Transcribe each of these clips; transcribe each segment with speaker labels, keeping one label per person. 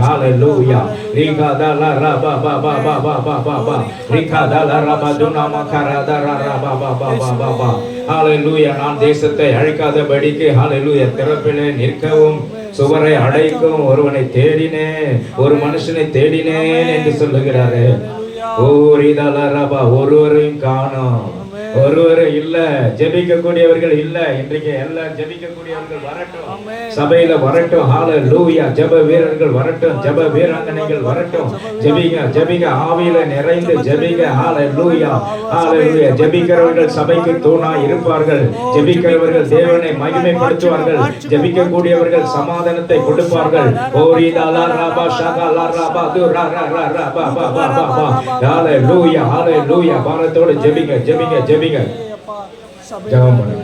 Speaker 1: Hallelujah. Rikadala raba ba ba ba ba ba ba ba. Rikadala raba dunama karada raba ba ba ba ba ba. Hallelujah. நான் தேசத்தை அழிக்காதபடிக்கு ஹalleluya திறப்பிலே நிற்கவும் சுவரை அடைக்கும் ஒருவனை தேடினேன், ஒரு மனுஷனை தேடினேன் என்று சொல்லுகிறாரே. ஓரிதல ரபா ஒருவரையும் காணோம், ஒருவரும் இல்ல, ஜெபிக்கக்கூடியவர்கள் இல்ல. இன்றைக்கு எல்லாம் ஜெபிக்கக்கூடியவர்கள் வரட்டும், சபையில வரட்டும். ஹalleluya. ஜெப வீரர்கள் வரட்டும், ஜெப வீராங்கனைகள் வரட்டும். ஜெபிங்க ஜெபிங்க, ஆவியில நிறைந்து ஜெபிங்க. ஹalleluya ஹalleluya. ஜெபிக்கிறவர்கள் சபைக்கு தூணாய் இருப்பார்கள், ஜெபிக்கிறவர்கள் தேவனை மகிமைப்படுத்துவார்கள், ஜெபிக்கக்கூடியவர்கள் சமாதானத்தை கொடுப்பார்கள். ஓரிதல ரபா ஷகல ரபா துரா ரா ரா ரா பா பா பா பா. ஹalleluya ஹalleluya. பாரத்தோடு ஜெபிங்க ஜெபிங்க ஜெபிங்க. ஜெபம் பண்ணுங்க.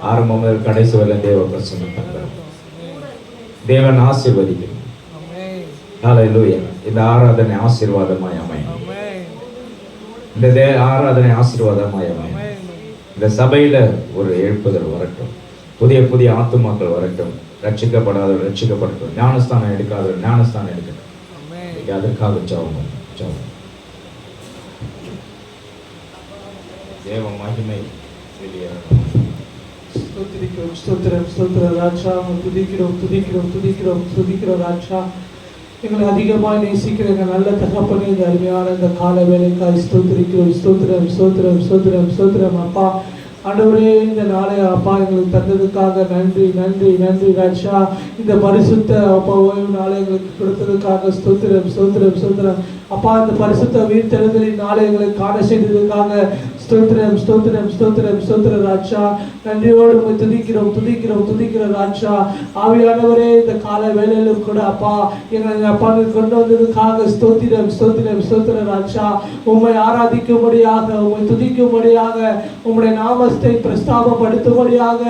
Speaker 1: ஆரம்பம் முதல் கடைசி வரை தேவ பிரசன்னம் தந்தார். தேவன் ஆசீர்வதிக்கிறார். ஹalleluya. இந்த ஆராதனை ஆசீர்வாதமாய் அமையும். இந்த ஆராதனை ஆசீர்வாதமாய் அமையும். இந்த சபையில ஒரு எழுப்புதல் வரட்டும், புதிய புதிய ஆத்துமாக்கள் வரட்டும், ரட்சிக்கப்படாதவர் ரட்சிக்கப்படட்டும், ஞானஸ்தானம் எடுக்காதவர் ஞானஸ்தானம் எடுக்கட்டும். அதற்காக ஜெபம் ஜெபம். தேவ மகிமை வெளியேறணும்.
Speaker 2: ஸ்தோத்திரிக்கிறோம் ஸ்தோத்திரம் ஸ்தோத்திர ராஜா, துதிக்கிறோம் துதிக்கிறோம் துதிக்கிறோம் துதிக்கிறோம் ராஜா. எங்களை அதிகமாக நேசிக்கிற எங்கள் நல்ல தகப்பனே, இந்த அருமையான இந்த கால வேலைக்காய் ஸ்தோத்திரிக்கிறோம். ஸ்தோத்திரம் ஸ்தோத்திரம் ஸ்தோத்திரம் ஸ்தோத்திரம் அப்பா. ஆண்டவரே, இந்த நாளை அப்பா எங்களுக்கு தந்ததுக்காக நன்றி நன்றி நன்றி ராஜா. இந்த பரிசுத்த அப்பா ஓய்வு நாளை எங்களுக்கு கொடுத்ததுக்காக ஸ்தோத்திரம் ஸ்தோத்திரம் ஸ்தோத்திரம் அப்பா. இந்த பரிசுத்த உயிர்த்தெழுதலின் நாளை எங்களுக்கு காண செய்ததுக்காக ஸ்தோத்திரம் ஸ்தோத்திரம் ஸ்தோத்திரம் ஸ்தோத்திர ராஜா. நன்றியோடு துதிக்கிறோம் துதிக்கிறோம் துதிக்கிறோம் ராஜா. ஆவியானவரே, இந்த கால வேலையிலும் கூட அப்பா எங்களை அப்பா கொண்டு வந்ததுக்காக ஸ்தோத்திரம் ஸ்தோத்திரம் ஸ்தோத்திர ராஜா. உம்மை ஆராதிக்கும்படியாக, உம்மை துதிக்கும்படியாக, உம்முடைய நாமத்தை பிரஸ்தாபப்படுத்தும்படியாக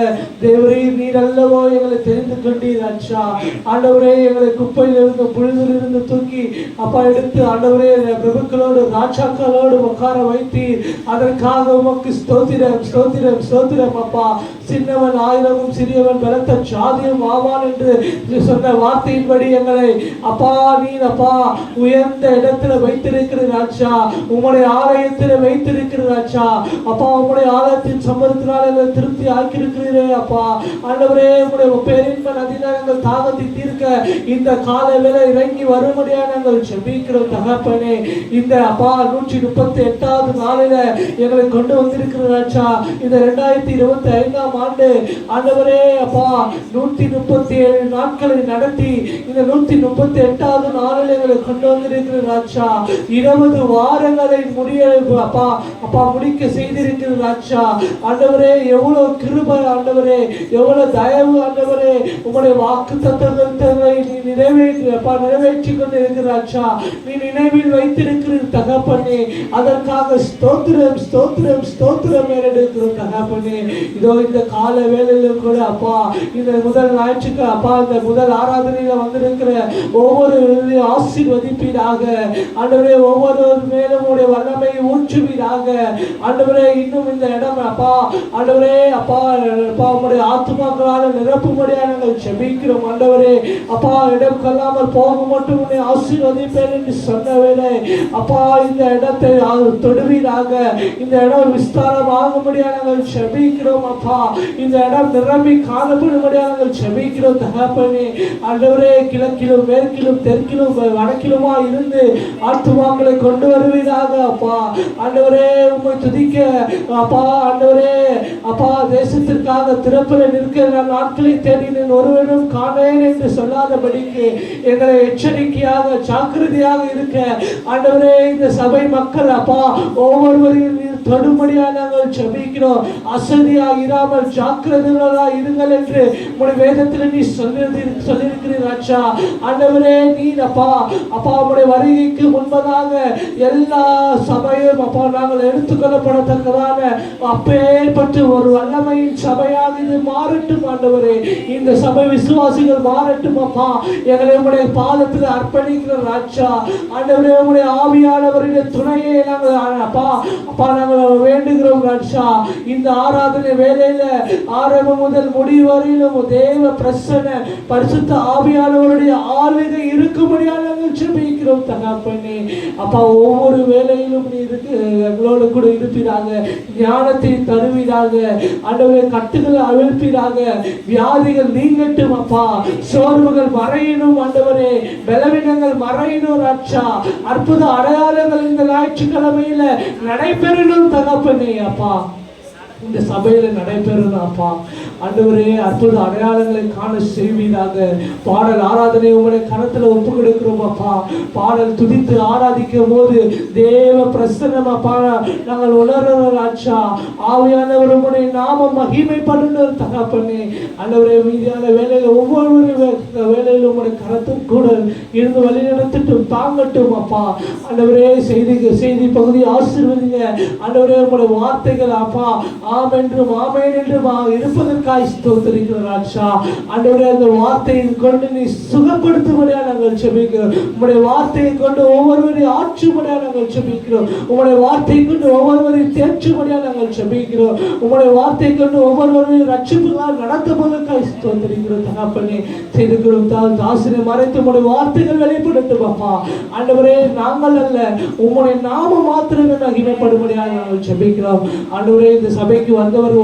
Speaker 2: தேவரே நீர் அல்லவோ எங்களை தெரிந்து கொண்டீர் ராஜா. ஆண்டவரே, எங்களை குப்பையிலிருந்து புழுதிலிருந்து தூக்கி அப்பா எடுத்து ஆண்டவரே பிரபுக்களோடு ராஜாக்களோடு உட்கார வைத்தீர். அதற்காக உமக்கு ஸ்தோத்திரம் ஸ்தோத்திரம் ஸ்தோத்திரம் அப்பா. சின்னவன் ஆயிரமும் சிறியவன் பலத்த சாதியும் ஆவான் என்று சொன்ன வார்த்தையின்படி எங்களை அப்பா நீர் அப்பா உயர்ந்த இடத்துல வைத்திருக்கிற ராஜா, உம்முடைய ஆலயத்தில் வைத்திருக்கிற ராஜா. அப்பா, உம்முடைய ஆலயத்தின் சம்பளத்தினால் எங்களை திருப்தி ஆக்கியிருக்கிறீரே அப்பா. ஆண்டவரே, உம்முடைய பேரின்ப நதியினால் எங்கள் தாகத்தை தீர்க்க இந்த கால வேளை இறங்கி வரும்படியா நாங்கள் ஜெபிக்கிறோம் தகப்பனே. இந்த அப்பா 138வது நாளில எங்களை கொண்டு வந்திருக்கிற ராஜா. இந்த 2025ஆம் ஆண்டு ஆண்டவரே அப்பா 137 நாட்களை நடத்தி இந்த 138வது நாளில் எங்களை கொண்டு வந்திருக்கிற ராஜா. 20 வாரங்களை அப்பா அப்பா முடிக்க செய்திருக்கிற ராஜா. ஆண்டவரே, எவ்வளவு கிருபை ஆண்டவரே, எவ்வளவு தயவு ஆண்டவரே. உங்களுடைய வாக்கு தத்தங்களை நீ நிறைவேற்றி கொண்டு இருக்கிற ராஜா. நீ நினைவில் வைத்திருக்கிற தகப்பனே, அதற்காக ஸ்தோத்திரம் ஸ்தோத்திரம் ஸ்தோத்திரம் எடுக்கிறோம் தகப்பனே. இதோ இந்த கால வேளையிலும் கூட அப்பா இந்த முதல் ஞாயிற்றுக்கு அப்பா இந்த முதல் ஆராதனையில வந்திருக்கிற ஒவ்வொரு ஆசீர்வதிப்பீராக ஆண்டவரே. ஒவ்வொரு மேலும் உடைய வல்லமை ஊற்றுவீராக ஆண்டவரே. இன்னும் இந்த இடம் அப்பா ஆண்டவரே அப்பா அப்பா உங்களுடைய ஆத்துமாக்களால் நிரப்பும்படியா நாங்கள் ஜெபிக்கிறோம் ஆண்டவரே. அப்பா இடம் கொள்ளாமல் போக மட்டும் உன்னை ஆசீர்வதிப்பேன் என்று சொன்ன வேளை அப்பா இந்த இடத்தை தொடுவீராக. இந்த இடம் விஸ்தாரமாகும்படியா நாங்கள் ஜெபிக்கிறோம் அப்பா. இந்த இடம் நிரம்பி காணப்படும்படியா நாங்கள் ஜெபிக்கிறோம் தகப்பனே. ஆண்டவரே, கிழக்கிலும் மேற்கிலும் தெற்கிலும் வடக்கிலுமா இருந்து ஆத்துமாக்களை கொண்டு வருவீராக அப்பா. ஆண்டவரே, உம்மை துதிக்க அப்பா ஆண்டவரே அப்பா தேசத்திற்காக திறப்பில் நிற்கிற நாட்களை தேடினேன், ஒருவனும் காணேன் என்று சொல்லாதபடிக்கு எங்களை எச்சரிக்கையாக ஜாக்கிரதையாக இருக்க ஆண்டவரே இந்த சபை மக்கள் அப்பா ஒவ்வொருவரையும் தொடும்படியாக நாங்கள் ஜெபிக்கிறோம். அசதியாக இராமல் ஜாக்கிரதையாக இருங்கள் என்று உங்களுடைய வேதத்தில் நீ சொல்லியிருக்கிறீர் ராஜா. ஆண்டவரே, நீர் அப்பா அப்பா உங்களுடைய வருகைக்கு முன்பதாக எல்லா சபையும் அப்பா நாங்கள் எடுத்துக்கொள்ளப்படத்தக்கதான அப்பேற்பட்டு ஒரு வல்லமையின் சபையாக இது மாறட்டும் ஆண்டவரே. இந்த சபை விசுவாசிகள் மாறட்டும் அப்பா. எங்களை உங்களுடைய பாதத்தில் அர்ப்பணிக்கிற ராஜா. ஆண்டவரே, உங்களுடைய ஆவியானவருடைய துணையை நாங்கள் அப்பா அப்பா நாங்கள் வேண்டுகிறோம் ராஜா. இந்த ஆராதனை வேலையில ஆரம்பம் முதல் முடிவு வரையிலும் தேவ பிரசன்ன பரிசுத்த ஆவியானவருடைய ஆளுகை இருக்கும்படியாக நாங்கள் ஜெபிக்கிறோம் தகப்பனே. அப்பா, ஒவ்வொரு வேலையிலும் நீ எங்களோடு கூட இருப்பீராக, ஞானத்தை தருவீராக ஆண்டவரே, கட்டுகளை அவிழ்ப்பீராக, வியாதிகள் நீங்கட்டும் அப்பா, சோர்வுகள் மறையணும் ஆண்டவரே, பலவீனங்கள் மறையணும் ராஜா. அற்புத அடையாளங்கள் இந்த ஞாயிற்றுக்கிழமையில நடைபெறணும் தகப்பனே. அப்பா, இந்த சபையில நடைபெறணும் அப்பா ஆண்டவரே. அற்புத அடையாளங்களை காண செய்வீராக. பாடல் ஆராதனை உங்களுடைய கரத்துல ஒப்பு கொடுக்கிறோம் அப்பா. பாடல் துதித்து ஆராதிக்கும் போது தேவ பிரசன்னம் அப்பா நாங்கள் உணர்றோம் ராஜா. ஆவியானவர் உங்களுடைய நாம மகிமைப்படணும் தகப்பனே. ஆண்டவரே, மீதியான வேலையில ஒவ்வொரு வேலையிலும் உங்களுடைய கரத்தும் கூட இருந்து வழி நடத்திட்டும் தாங்கட்டும் அப்பா. ஆண்டவரே, செய்தி பகுதி ஆசீர்வதிங்க ஆண்டவரே. உங்களுடைய வார்த்தைகள் அப்பா ஆம் என்றும் ஆமேன் என்றும் இருப்பதற்காக ஸ்தோத்திரிக்கிறோம் ராஜா. ஆண்டவரே, அந்த வார்த்தையை கொண்டு நீ சுகப்படுத்தும்படியா நாங்கள் ஜெபிக்கிறோம். உங்களுடைய வார்த்தையை கொண்டு ஒவ்வொருவரையும் ஆற்றும்படியா நாங்கள் ஜெபிக்கிறோம். உங்களுடைய வார்த்தையை கொண்டு ஒவ்வொருவரையும் தேற்றும்படியா நாங்கள் ஜெபிக்கிறோம். உங்களுடைய வார்த்தையை கொண்டு ஒவ்வொருவரையும் ரட்சிப்புகளால் நடத்துவதற்காக ஸ்தோத்திரிக்கிறோம் தகப்பனே. செய்திருக்கிறோம் தாசினை மறைத்து உங்களுடைய வார்த்தைகள் வெளிப்படட்டும் அப்பா. ஆண்டவரே, நாங்கள் அல்ல, உங்களுடைய நாம மாத்திரமே மகிமைப்படும்படியாக நாங்கள் ஜெபிக்கிறோம். ஆண்டவரே, இந்த சபைக்கு வந்தவர்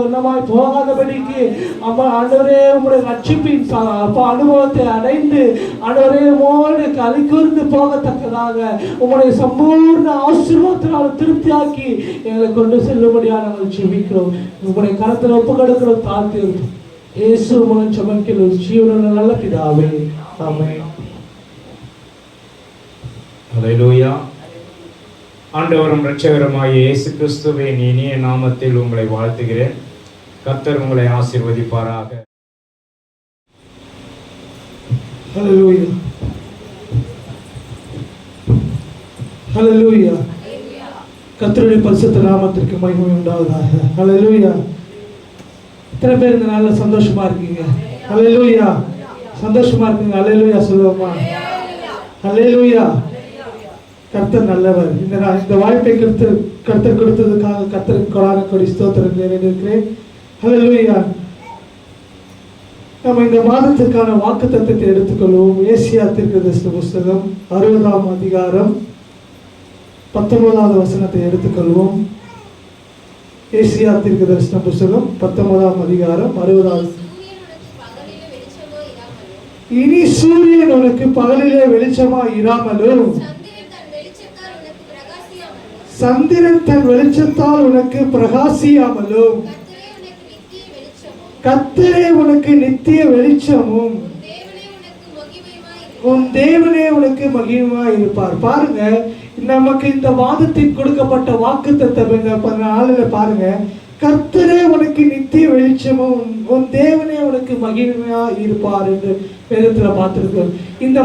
Speaker 2: வந்தமாய் போகாதபடிக்கு அப்பா ஆண்டவரே, உங்களுடைய ரட்சிப்பின் அப்பா அனுபவத்தை அடைந்து ஆண்டவரே உமோடு களி கூர்ந்து போகத்தக்கதாக உங்களுடைய சம்பூர்ண ஆசீர்வாதத்தினால் திருப்தியாக்கி எங்களை கொண்டு செல்லும்படியாக நாங்கள் ஜெபிக்கிறோம். உங்களுடைய கரத்தில் ஒப்பு கொடுக்கிறோம் தாழ்த்தி இயேசு மூலம் ஜெபிக்கிறோம் ஜீவனுள்ள நல்ல பிதாவே, ஆமென்.
Speaker 1: ஹல்லேலூயா. ஆண்டவரும் இரட்சகருமாகிய இயேசு கிறிஸ்துவின் இனிய நாமத்தில் உங்களை வாழ்த்துகிறேன். கர்த்தர் உங்களை ஆசீர்வதிப்பாராக.
Speaker 2: ஹல்லேலூயா, ஹல்லேலூயா. கர்த்தருடைய பரிசுத்த நாமத்திற்கு மகிமை உண்டாவதாக. ஹல்லேலூயா. எத்தனை பேர் இந்த நாள்ல சந்தோஷமா இருக்கீங்க? ஹல்லேலூயா. சந்தோஷமா இருக்கீங்க? ஹல்லேலூயா சொல்லுவோமா? ஹல்லேலூயா. கர்த்தர் நல்லவர். இந்த வாய்ப்பை கர்த்தர் கொடுத்ததுக்காக கர்த்தருக்கு கொடான கொடி ஸ்தோத்திரம் நிறைவேற்றுகிறேன். ஹல்லேலூயா. நம்ம இந்த மாதத்திற்கான வாக்குத்தத்தத்தை எடுத்துக்கொள்வோம். ஏசியா தீர்க்கதரிசன புஸ்தகம் 60ஆம் அதிகாரம் 19வது வசனத்தை எடுத்துக்கொள்வோம். ஏசியா தீர்க்கதரிசன புஸ்தகம் 19ஆம் அதிகாரம் 60வது. இனி சூரியன் உனக்கு பகலிலே வெளிச்சமா இராமலும் சந்திரன் தன் வெளிச்சத்தால் உனக்கு பிரகாசியாமலும் கர்த்தரே உனக்கு நித்திய வெளிச்சமும் உன் தேவனே உனக்கு மகிமையாய் இருப்பார். பாருங்க, நமக்கு இந்த வாதத்தில் கொடுக்கப்பட்ட வாக்குத்தத்தம் இந்த நாளில பாருங்க, கர்த்தரே உனக்கு நித்திய வெளிச்சமும் உன் தேவனே உனக்கு மகிமையா இருப்பார் என்று வேதத்துல பார்த்திருக்கோம். இந்த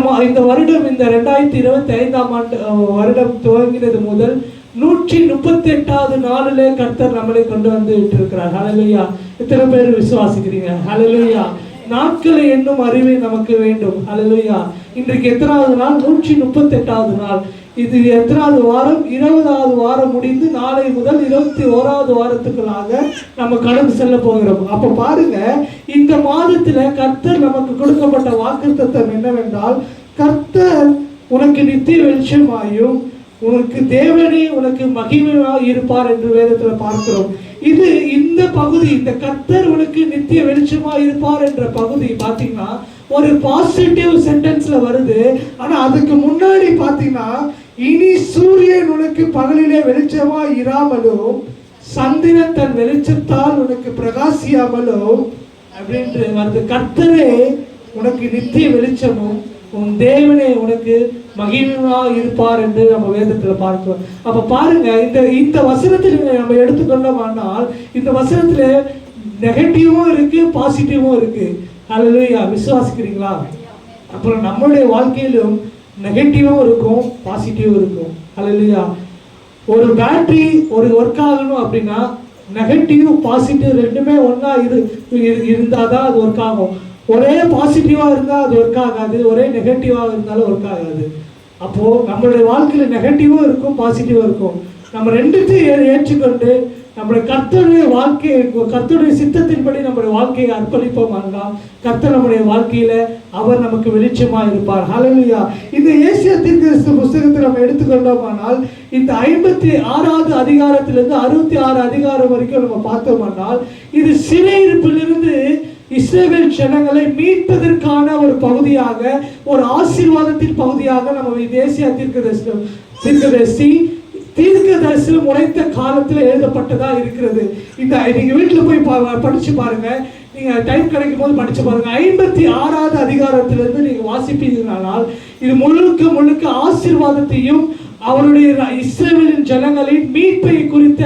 Speaker 2: வருடம், இந்த 2025ஆம் ஆண்டு வருடம் துவங்கினது முதல் 138வது நாளிலே கர்த்தர் நம்மளை கொண்டு வந்து விட்டிருக்கிறார். ஹல்லேலூயா. எத்தனை பேர் விசுவாசிக்கிறீங்க? ஹல்லேலூயா. நாட்களை என்னும் அறிவை நமக்கு வேண்டும். ஹல்லேலூயா. இன்றைக்கு எத்தனாவது நாள்? 138வது நாள். இது எத்தனாவது வாரம்? 20வது வாரம் முடிந்து நாளை முதல் 21வது வாரத்துக்குள்ளாக நம்ம கடந்து செல்ல போகிறோம். அப்ப பாருங்க, இந்த மாதத்துல கர்த்தர் நமக்கு கொடுக்கப்பட்ட வாக்குத்தத்தம் என்னவென்றால், கர்த்தர் உனக்கு நித்திய வெளிச்சமாயும் உனக்கு தேவனே உனக்கு மகிமையாக இருப்பார் என்று வேதத்துல பார்க்கிறோம். இது இந்த பகுதி, இந்த கர்த்தர் உனக்கு நித்திய வெளிச்சமாக இருப்பார் என்ற பகுதி பாத்தீங்கன்னா ஒரு பாசிட்டிவ் சென்டென்ஸ்ல வருது. ஆனா அதுக்கு முன்னாடி பாத்தீங்கன்னா, இனி சூரியன் உனக்கு பகலிலே வெளிச்சமா இராமலும் சந்திரன் தன் வெளிச்சத்தால் உனக்கு பிரகாசியாமலும் அப்படின்ட்டு வருது. கர்த்தரே உனக்கு நித்திய வெளிச்சமும் உன் தேவனே உனக்கு மகிமையா இருப்பார் என்று நம்ம வேதத்துல பார்க்கிறோம். அப்ப பாருங்க, இந்த வசனத்தில் நம்ம எடுத்துக்கொண்டோம்னால், இந்த வசனத்துல நெகட்டிவும் இருக்கு, பாசிட்டிவும் இருக்கு. ஹல்லேலூயா. விசுவாசிக்கிறீங்களா? அப்புறம் நம்மளுடைய வாழ்க்கையிலும் நெகட்டிவும் இருக்கும், பாசிட்டிவும் இருக்கும். ஹல்லேலூயா. ஒரு பேட்டரி ஒரு ஒர்க் ஆகணும் அப்படின்னா நெகட்டிவ் பாசிட்டிவ் ரெண்டுமே ஒன்னா இருந்தாதான் அது ஒர்க் ஆகும். ஒரே பாசிட்டிவா இருந்தா அது ஒர்க் ஆகாது, ஒரே நெகட்டிவா இருந்தாலும் ஒர்க் ஆகாது. அப்போ நம்மளுடைய வாழ்க்கையில நெகட்டிவும் இருக்கும், பாசிட்டிவும் இருக்கும். நம்ம ரெண்டுத்தையும் ஏற்றுக்கொண்டு நம்முடைய கர்த்தருடைய வாழ்க்கையை, கர்த்தருடைய சித்தத்தின்படி நம்முடைய வாழ்க்கையை அர்ப்பணிப்போம் என்றால் கர்த்தர் நம்முடைய வாழ்க்கையில அவர் நமக்கு வெளிச்சமா இருப்பார். ஹல்லேலூயா. இந்த ஏசாயா தீர்க்கதரிசி புத்தகத்தை நம்ம எடுத்துக்கொண்டோமானால் இந்த 56வது அதிகாரத்திலிருந்து 66 அதிகாரம் வரைக்கும் நம்ம பார்த்தோமானால் இது சிறையிருப்பிலிருந்து இஸ்ரவேல் ஜனங்களை மீட்பதற்கான ஒரு பகுதியாக, ஒரு ஆசீர்வாதத்தின் பகுதியாக நம்ம ஏசாயா தீர்க்கதரிசனம் உரைத்த காலத்தில் எழுதப்பட்டதா இருக்கிறது. இந்த நீங்க வீட்டுல போய் படிச்சு பாருங்க, நீங்க டைம் கிடைக்கும் போது படிச்சு பாருங்க. 56வது அதிகாரத்திலிருந்து நீங்க வாசிப்பீங்கனால் இது முழுக்க முழுக்க ஆசீர்வாதத்தையும் அவருடைய இஸ்ரவேலின் ஜனங்களின் மீட்பை குறித்த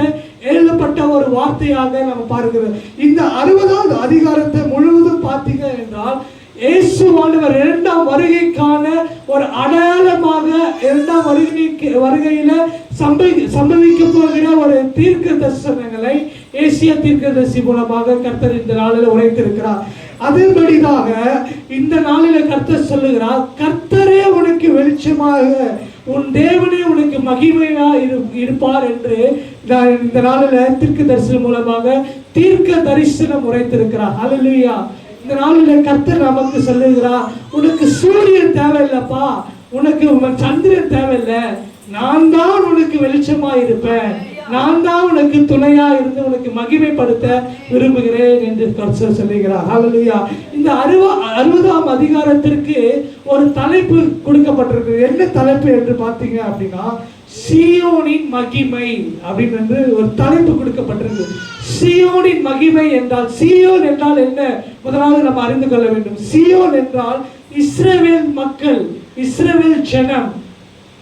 Speaker 2: எழுதப்பட்ட ஒரு வார்த்தையாக நம்ம பார்க்கிறோம். இந்த 60வது அதிகாரத்தை முழுவதும் பார்த்தீங்க என்றால் இயேசுவானவர் இரண்டாம் வருகைக்கான ஒரு அடையாளமாக, இரண்டாம் வருகையில சம்பவிக்க போகிற ஒரு தீர்க்க தரிசனங்களை ஏசாயா தீர்க்கதரிசி மூலமாக கர்த்தர் இந்த நாளில் உரைத்திருக்கிறார். அதன்படியாக இந்த நாளில் கர்த்தர் சொல்லுகிறார், கர்த்தரே உனக்கு வெளிச்சமாக, உன் தேவனே உனக்கு மகிமையா இருப்பார் என்று இந்த நாளில் தீர்க்க தரிசனம் மூலமாக தீர்க்க தரிசனம் உரைத்திருக்கிறார். ஹல்லேலூயா. இந்த நாளில் கர்த்தர் நமக்கு சொல்லுகிறார், உனக்கு சூரியன் தேவையில்லைப்பா, உனக்கு சந்திரன் தேவையில்லை, நான் தான் உனக்கு வெளிச்சமா இருப்பேன், நான் தான் உனக்கு துணையா இருந்து உனக்கு மகிமைப்படுத்த விரும்புகிறேன் என்று கர்த்தர் சொல்லுகிறார். ஹல்லேலூயா. இந்த 60ஆம் அதிகாரத்திற்கு ஒரு தலைப்பு கொடுக்கப்பட்டிருக்கு. என்ன தலைப்பு என்று பார்த்தீங்க அப்படின்னா, சீயோனின் மகிமை அப்படின்னு ஒரு தலைப்பு கொடுக்கப்பட்டிருக்கு. சீயோனின் மகிமை என்றால், சீயோன் என்றால் என்ன? முதலாவது நம்ம அறிந்து கொள்ள வேண்டும். சீயோன் என்றால் இஸ்ரவேல் மக்கள், இஸ்ரவேல் ஜனம்.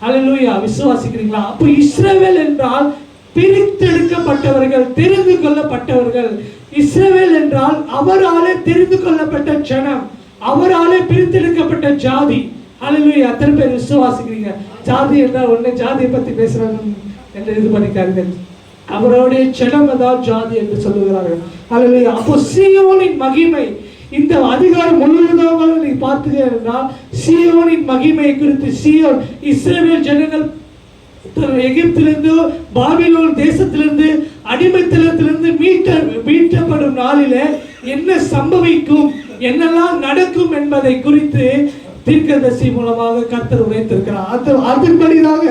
Speaker 2: ஹல்லேலூயா. விசுவாசிக்கிறீங்களா? அப்போ இஸ்ரவேல் என்றால் பிரித்தெடுக்கப்பட்டவர்கள், தெரிந்து கொள்ளப்பட்டவர்கள். இஸ்ரவேல் என்றால் அவராலே தெரிந்து கொள்ளப்பட்ட ஜனம், அவராலே பிரித்தெடுக்கப்பட்ட ஜாதி. ஹல்லேலூயா. அத்தனை பேர் விசுவாசிக்கிறீங்க? ஜாதி என்றால் ஒண்ணு, ஜாதியை பத்தி பேசுறாங்க என்று இது பண்ணிக்காருங்க. அவருடைய ஜனம் தான் ஜாதி என்று சொல்லுகிறார்கள். ஹல்லேலூயா. அப்போ சீயோனின் மகிமை, இந்த அதிகாரம் முழுவதாக நீ பார்த்தீங்க என்றால் சீயோனின் மகிமை குறித்து, சீயோன் இஸ்ரவேல் ஜனங்கள் எகிப்திலிருந்து, பாபிலோன் தேசத்திலிருந்து, அடிமைத்தனத்திலிருந்து மீட்டப்படும் நாளில என்ன சம்பவிக்கும், என்னெல்லாம் நடக்கும் என்பதை குறித்து தீர்க்கதரிசி மூலமாக கர்த்தர் உரைத்திருக்கிறார். அதன்படியாக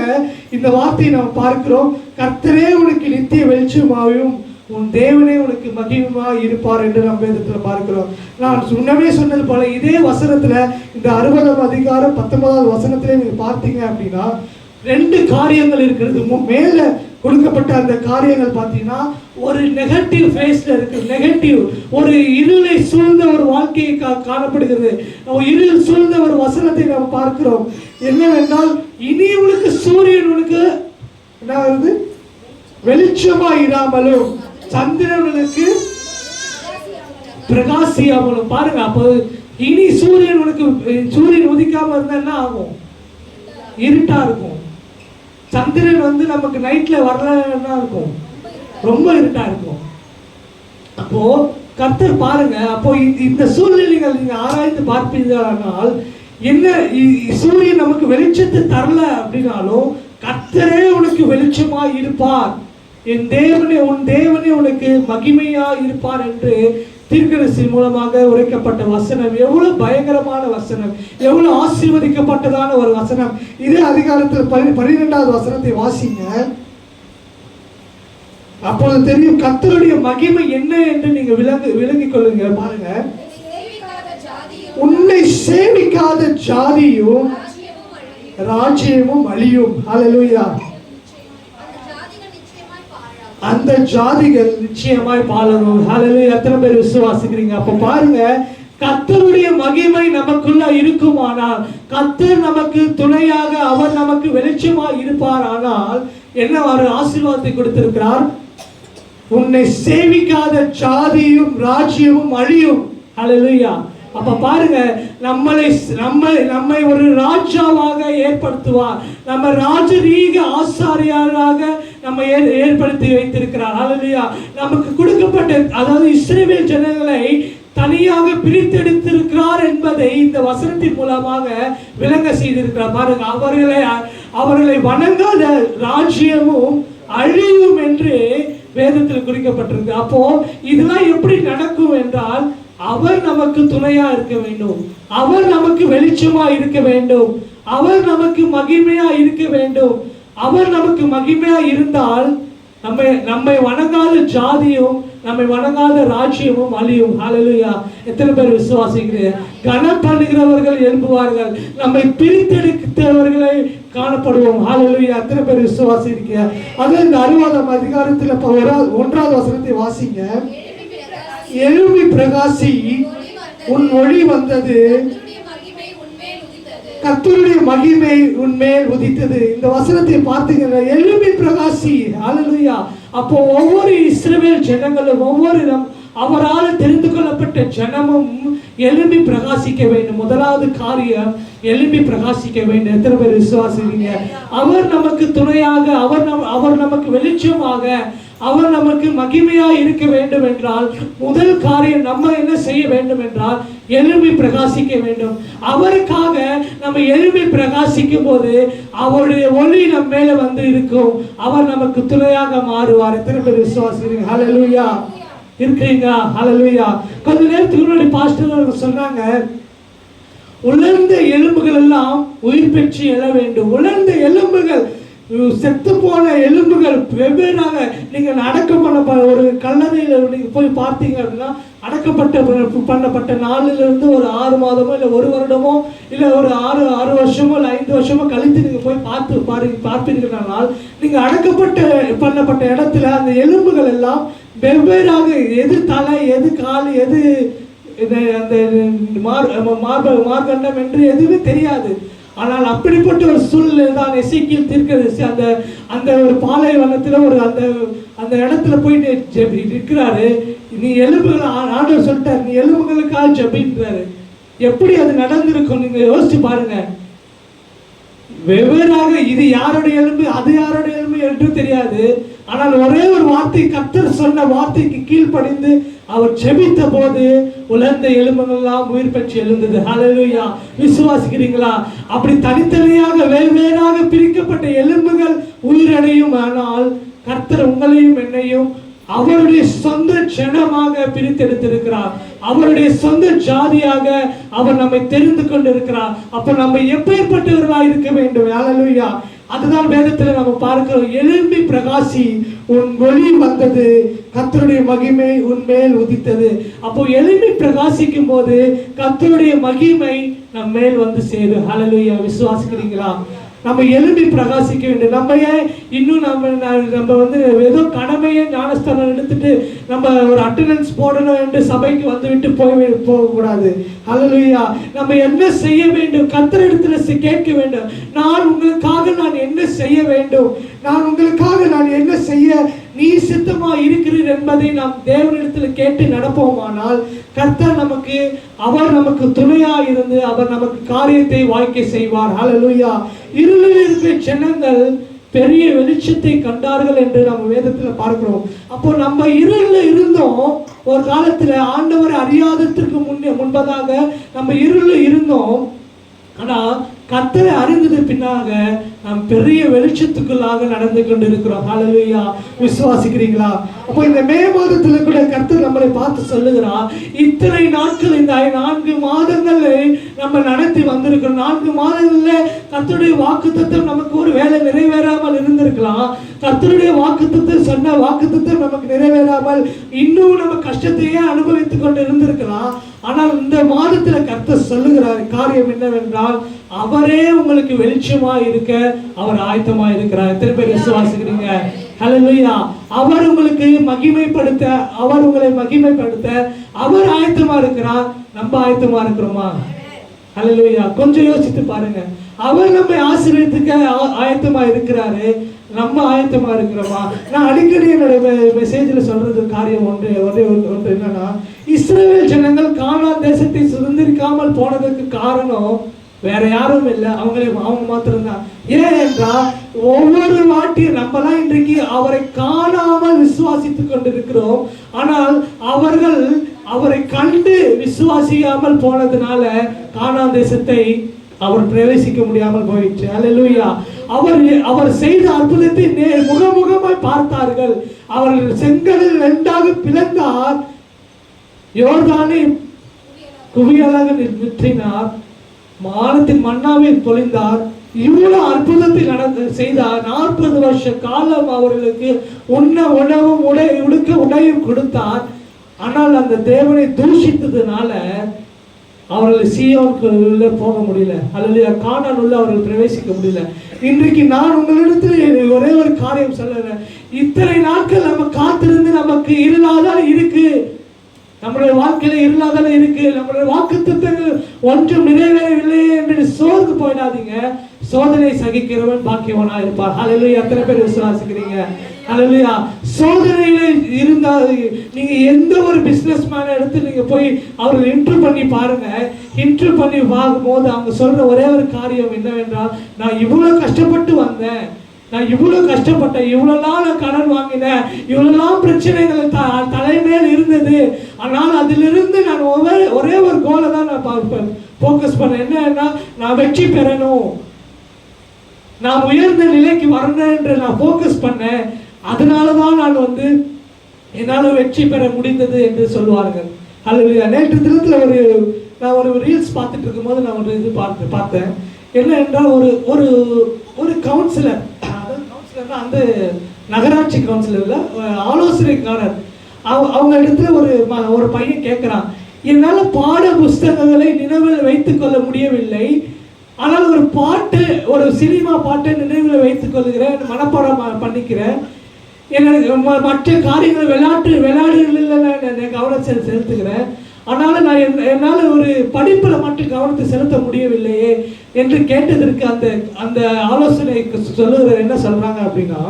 Speaker 2: இந்த வார்த்தையை நாம் பார்க்கிறோம். கர்த்தரே உனக்கு நித்திய வெளிச்சமாகவும் உன் தேவனே உனக்கு மகிமையாக இருப்பார் என்று நம்ம வேதத்தில் பார்க்கிறோம். நான் முன்னமே சொன்னது போல இதே வசனத்துல, இந்த 60ஆம் அதிகாரம் 19வது வசனத்திலே நீங்க பார்த்தீங்க அப்படின்னா 2 காரியங்கள் இருக்கிறது. மேல கொடுக்கப்பட்ட அந்த காரியங்கள் பார்த்தீங்கன்னா ஒரு நெகட்டிவ் ஃபேஸ்ல இருக்கு. நெகட்டிவ், ஒரு இருளை சூழ்ந்த ஒரு வாழ்க்கையை காணப்படுகிறது. இருள் சூழ்ந்த ஒரு வசனத்தை நாம் பார்க்கிறோம். என்னவென்றால், இனி உனக்கு சூரியன் உனக்கு என்ன வருது, வெளிச்சமா இராமலும் சந்திரனுக்கு பிரகாசியாமலும். பாருங்க, அப்போ இனி சூரியன் உனக்கு, சூரியன் உதிக்காம இருந்தா என்ன ஆகும்? இருட்டா இருக்கும். சந்திரன் நமக்கு நைட்ல வரலன்னா இருக்கும், ரொம்ப இருட்டா இருக்கும். அப்போ கர்த்தர் பாருங்க, அப்போ இந்த சூழ்நிலைகள் நீங்க ஆராய்ந்து பார்ப்பீர்களானால் என்ன, சூரியன் நமக்கு வெளிச்சத்தை தரல அப்படின்னாலும் கர்த்தரே உனக்கு வெளிச்சமா இருப்பார், என் தேவனே உன் தேவனே உனக்கு மகிமையா இருப்பார் என்று தீர்க்கதரிசி மூலமாக உரைக்கப்பட்ட வசனம் எவ்வளவு பயங்கரமான வசனம், எவ்வளவு ஆசீர்வதிக்கப்பட்டதான ஒரு வசனம். இதே அதிகாரத்தில் 12வது வசனத்தை வாசிங்க, அப்பொழுது தெரியும் கர்த்தருடைய மகிமை என்ன என்று நீங்க விளங்கிக் கொள்ளுங்க. பாருங்க, உன்னை சேவிக்காத ஜாதியும் ராஜ்யமும் அழியும். ஹல்லேலூயா. அந்த ஜாதிகள் நிச்சயமாய் பாழரும். ஹல்லேலூயா. எத்தனை பேர் விசுவாசிக்கிறீங்க? அப்ப பாருங்க, கர்த்தருடைய மகிமை நமக்குள்ள இருக்குமானால், கர்த்தர் நமக்கு துணையாக, அவர் நமக்கு வெளிச்சமாக இருப்பார். ஆனால் என்ன ஒரு ஆசீர்வாதத்தை கொடுத்திருக்கிறார், உன்னை சேவிக்காத ஜாதியும் ராஜ்யமும் அழியும். ஹல்லேலூயா. அப்ப பாருங்க, நம்மை ஒரு ராஜாவாக ஏற்படுத்துவார், நம்ம ராஜரீக ஆசாரியராக நம்ம ஏற்படுத்தி வைத்திருக்கிறார். ஹல்லேலூயா. நமக்கு கொடுக்கப்பட்ட, அதாவது இஸ்ரவேல் ஜனங்களை தனியாக பிரித்தெடுத்திருக்கிறார் என்பதை இந்த வசனத்தின் மூலமாக விளங்க செய்திருக்கிறார். பாருங்க, அவர்களை வணங்காத ராஜ்யமும் அழியும் என்று வேதத்தில் குறிக்கப்பட்டிருக்கு. அப்போ இதெல்லாம் எப்படி நடக்கும் என்றால், அவர் நமக்கு துணையா இருக்க வேண்டும், அவர் நமக்கு வெளிச்சமா இருக்க வேண்டும், அவர் நமக்கு மகிமையா இருக்க வேண்டும். அவர் நமக்கு மகிமையா இருந்தால் நம்மை வணங்காத ஜாதியும் நம்மை வணங்காத ராஜ்யமும் அழியும். ஹல்லேலூயா. எத்தனை பேர் விசுவாசிக்கிறீங்க? கனம் பண்ணுகிறவர்கள் எழும்புவார்கள், நம்மை பிரித்தெடுத்தவர்களை காணப்படுவோம். ஹல்லேலூயா. எத்தனை பேர் விசுவாசிக்கிறீங்க? அது இந்த 60ஆம் அதிகாரத்தில் 1வது வசனத்தை வாசிங்க. எழும்பி பிரகாசி, உன் ஒளி வந்தது, கர்த்தருடைய மகிமை உன்மேல் உதித்தது. இந்த வசனத்தை பார்த்தீங்கன்னா, எழும்பி பிரகாசி. ஹல்லேலூயா. அப்போ ஒவ்வொரு இஸ்ரவேல் ஜனங்களும், ஒவ்வொரு அவரால் தெரிந்து கொள்ளப்பட்ட ஜனமும் எழும்பி பிரகாசிக்க வேண்டும். முதலாவது காரியம், எழும்பி பிரகாசிக்க வேண்டும். எத்தனை பேர் விசுவாசிக்கிறீங்க? அவர் நமக்கு துணையாக, அவர் நமக்கு வெளிச்சமாக, அவர் நமக்கு மகிமையா இருக்க வேண்டும் என்றால், முதல் காரியம் நம்ம என்ன செய்ய வேண்டும் என்றால், எழும்பி பிரகாசிக்க வேண்டும். அவருக்காக நம்ம எழும்பி பிரகாசிக்கும் போது அவருடைய ஒளி நம்ம மேல வந்து இருக்கும், அவர் நமக்கு துணையாக மாறுவார். எத்தனை பேர் விசுவாசிக்கிறீங்க? ஹல்லேலூயா. இருக்கிறீங்க? ஹல்லேலூயா. கொஞ்ச நேரத்துக்கு முன்னாடி பாஸ்டர் சொன்னாங்க, உலர்ந்த எலும்புகள் எல்லாம் உயிர் பெற்று எழ வேண்டும். உலர்ந்த எலும்புகள், செத்து போன எலும்புகள் வெவ்வேறாக, நீங்க அடக்கம் பண்ண ஒரு கல்லறையில் நீங்க போய் பார்த்தீங்க அப்படின்னா, பண்ணப்பட்ட நாளிலிருந்து ஒரு 6 மாதமோ இல்லை 1 வருடமோ இல்லை ஒரு 6 வருஷமோ இல்லை 5 வருஷமோ கழித்து நீங்க போய் பார்ப்பீர்களானால், நீங்க பண்ணப்பட்ட இடத்துல அந்த எலும்புகள் எல்லாம் வெவ்வேறாக, எது தலை, எது கால், எது அந்த மார்கண்டம் என்று எதுவுமே தெரியாது. ஆனால் அப்படிப்பட்ட ஒரு சூழ்நிலை தான் எசேக்கியேல் தீர்க்கதரிசி அந்த ஒரு பாலைவனத்தில் ஒரு அந்த இடத்துல போயிட்டு இருக்கிறாரு. நீ எலும்புகள், ஆண்டவர் சொல்லிட்டாரு, நீ எலும்புகளுக்காக ஜெபின்றாரு. எப்படி அது நடந்திருக்கும் நீங்க யோசிச்சு பாருங்க. வெவ்வேறாக, இது யாருடைய எலும்பு, அது யாருடைய எலும்பு என்று தெரியாது. ஆனால் ஒரே ஒரு வார்த்தை, கர்த்தர் சொன்ன வார்த்தைக்கு கீழ்ப்படிந்து அவர் ஜெபித்த போது உலர்ந்த எலும்புகள் எல்லாம் உயிர் பெற்று எழுந்தது. ஹல்லேலூயா. விசுவாசிக்கிறீங்களா? அப்படி தனித்தனியாக வெவ்வேறாக பிரிக்கப்பட்ட எலும்புகள் உயிரடையும். ஆனால் கர்த்தர் உங்களையும் என்னையும் அவருடைய சொந்த ஜனமாக பிரித்தெடுத்திருக்கிறார், அவருடைய சொந்த ஜாதியாக அவர் நம்மை தெரிந்து கொண்டிருக்கிறார். அப்ப நம்ம எப்பேற்பட்டவர்களாக இருக்க வேண்டும்? ஹல்லேலூயா. அதுதான் வேதத்துல நம்ம பார்க்கிறோம். எழும்பி பிரகாசி, உன் ஒளி வந்தது, கர்த்தருடைய மகிமை உன்மேல் உதித்தது. அப்போ எழும்பி பிரகாசிக்கும் போது கர்த்தருடைய மகிமை நம்ம மேல் வந்து சேரும். ஹல்லேலூயா. விசுவாசிக்கிறீங்களா? நம்ம எழும்பி பிரகாசிக்க வேண்டும். நம்ம ஏன் இன்னும் நம்ம வந்து ஏதோ கடமையை ஞானஸ்தானம் எடுத்துட்டு நம்ம ஒரு அட்டெண்டன்ஸ் போடணும் என்று சபைக்கு வந்துவிட்டு போகக்கூடாது. ஹல்லேலூயா. நம்ம என்ன செய்ய வேண்டும்? கர்த்தரிடத்துல கேட்க வேண்டும். நான் என்ன செய்ய வேண்டும்? நான் என்ன செய்ய நீ சித்தமா இருக்கிறீர் என்பதை நாம் தேவனிடத்தில் கேட்டு நடப்போமானால், கர்த்தர் அவர் நமக்கு துணையா இருந்து அவர் நமக்கு காரியத்தை வாய்க்க செய்வார். ஹல்லேலூயா. இருளில் இருக்கிற ஜனங்கள் பெரிய வெளிச்சத்தை கண்டார்கள் என்று நம்ம வேதத்துல பார்க்கிறோம். அப்போ நம்ம இருளில் இருந்தோம். ஒரு காலத்துல ஆண்டவரை அறியாததற்கு முன்பதாக நம்ம இருளில் இருந்தோம். ஆனா கர்த்தரை அறிந்தது பின்னாக நாம் பெரிய வெளிச்சத்துக்குள்ளாக நடந்து கொண்டிருக்கிறோம். ஹல்லேலூயா. விசுவாசிக்கிறீங்களா? அப்போ இந்த மே மாதத்துல கூட கர்த்தர் நம்மளை பார்த்து சொல்லுகிறார், இத்தனை நாட்கள், இந்த 4 மாதங்களை நம்ம நடத்தி வந்திருக்கிறோம். 4 மாதங்கள்ல கர்த்தருடைய வாக்குத்தத்தம் நமக்கு ஒரு வேலை நிறைவேறாமல் இருந்திருக்கலாம். கர்த்தருடைய வாக்குத்தத்தம் சொன்ன வாக்குத்தத்தம் நமக்கு நிறைவேறாமல் இன்னும் நம்ம கஷ்டத்தையே அனுபவித்துக் கொண்டு இருந்திருக்கலாம். ஆனால் இந்த மாதத்துல கர்த்தர் சொல்லுகிறார் காரியம் என்னவென்றால், அவரே உங்களுக்கு வெளிச்சமா இருக்க அவர் ஆயத்தமா இருக்கிறார். எத்தனை பேர் விசுவாசிக்கிறீங்க? ஹல்லேலூயா. அவர் உங்களுக்கு மகிமைப்படுத்த, அவர் உங்களை மகிமைப்படுத்த அவர் ஆயத்தமா இருக்கிறார். நம்ம ஆயத்தமா இருக்கிறோமா? ஹல்லேலூயா. கொஞ்சம் யோசித்து பாருங்க. அவர் நம்மை ஆசீர்வதிக்க ஆயத்தமா இருக்கிறாரு. நம்ம ஆயத்தமா இருக்கிறோமா? நான் அடிக்கடி என்னோட மெசேஜ்ல சொல்றது காரியம் ஒன்று என்னன்னா, இஸ்ரவேல் ஜனங்கள் கானான் தேசத்தை சுதந்திரிக்காமல் போனதற்கு காரணம் வேற யாரும் இல்லை, அவங்க மாத்திரம்தான். ஏன் என்றால், ஒவ்வொரு வாட்டியும் நம்மலாம் இன்றைக்கு அவரை காணாமல் விசுவாசித்துக் கொண்டிருக்கிறோம். ஆனால் அவர்கள் அவரை கண்டு விசுவாசிக்காமல் போனதுனால கானான் தேசத்தை அவர் பிரவேசிக்க முடியாமல் போயிடுச்சு. ஹல்லேலூயா. அவர் செய்த அற்புதத்தை முகமுகமாய் பார்த்தார்கள். அவர்கள் செங்கடல் இரண்டாக பிளந்தார், யோர்தானை குவியலாக நிறுத்தினார், வானத்தின் மன்னாவை பொழிந்தார். இவ்வளவு அற்புதத்தை செய்தார். 40 வருஷ காலம் அவர்களுக்கு உண்ண உணவும் உடுக்க உடையும் கொடுத்தார். ஆனால் அந்த தேவனை தூஷித்ததுனால அவர்கள் சீயோனுக்கு உள்ள போக முடியல, அல்லது கானான் உள்ள அவர்கள் பிரவேசிக்க முடியல. இன்றைக்கு நான் உங்களிடத்தில் ஒரே ஒரு காரியம் சொல்லுறேன். இத்தனை நாட்கள் நம்ம காத்திருந்து நமக்கு இருளாதான் இருக்கு, நம்முடைய வாழ்க்கையில இருளாதான இருக்கு, நம்முடைய வாக்குத்தத்தங்கள் ஒன்றும் நிறைவேறவில்லை என்று சோர்ந்து போயிடாதீங்க. சோதனை சகிக்கிறவன் பாக்கியவனா இருப்பார். ஹல்லேலூயா. எத்தனை பேர் விசுவாசிக்கிறீங்க? ஹல்லேலூயா. சோதனையில இருந்தால் நீங்க எந்த ஒரு பிசினஸ் மேன எடுத்து நீங்க போய் அவர்கள் இன்டர்வியூ பண்ணி பாருங்க. இன்டர்வியூ பண்ணி பார்க்கும்போது அவங்க சொல்ற ஒரே ஒரு காரியம் என்னவென்றால், நான் இவ்வளவு கஷ்டப்பட்டு வந்தேன், நான் இவ்வளவு கஷ்டப்பட்டேன், இவ்வளவு நாள் கடன் வாங்கினேன், இவ்வளவு பிரச்சனைகள் தலைமையில் இருந்தது, ஆனால் அதிலிருந்து நான் ஒரே ஒரு கோலை தான் நான் போக்கஸ் பண்ணேன். என்னன்னா, நான் வெற்றி பெறணும், நான் உயர்ந்த நிலைக்கு வரணும் என்று நான் போக்கஸ் பண்ணேன். அதனாலதான் நான் என்னால் வெற்றி பெற முடிந்தது என்று சொல்வார்கள். அல்லது நேற்று தினத்தில் நான் ஒரு ரீல்ஸ் பார்த்துட்டு இருக்கும்போது நான் ஒரு இது பார்த்தேன். என்ன என்றால், ஒரு கவுன்சிலர், அந்த நகராட்சி கவுன்சிலர்ல ஆலோசனைக்காரர், அவங்க இடத்துல ஒரு பையன் கேட்கிறான், என்னால பாட புஸ்தகங்களை நினைவில் வைத்துக் கொள்ள முடியவில்லை, ஆனால் ஒரு பாட்டு, ஒரு சினிமா பாட்டை நினைவில் வைத்துக் கொள்கிறேன், மனப்பாடம் பண்ணிக்கிறேன், மற்ற காரியங்கள் விளையாடுகளில் கவனம் செலுத்துகிறேன், ஆனாலும் நான் என்னால் ஒரு படிப்பில் மட்டும் கவனத்தை செலுத்த முடியவில்லையே என்று கேட்டதற்கு அந்த ஆலோசனை சொல்லுகிற என்ன சொல்றாங்க அப்படின்னா,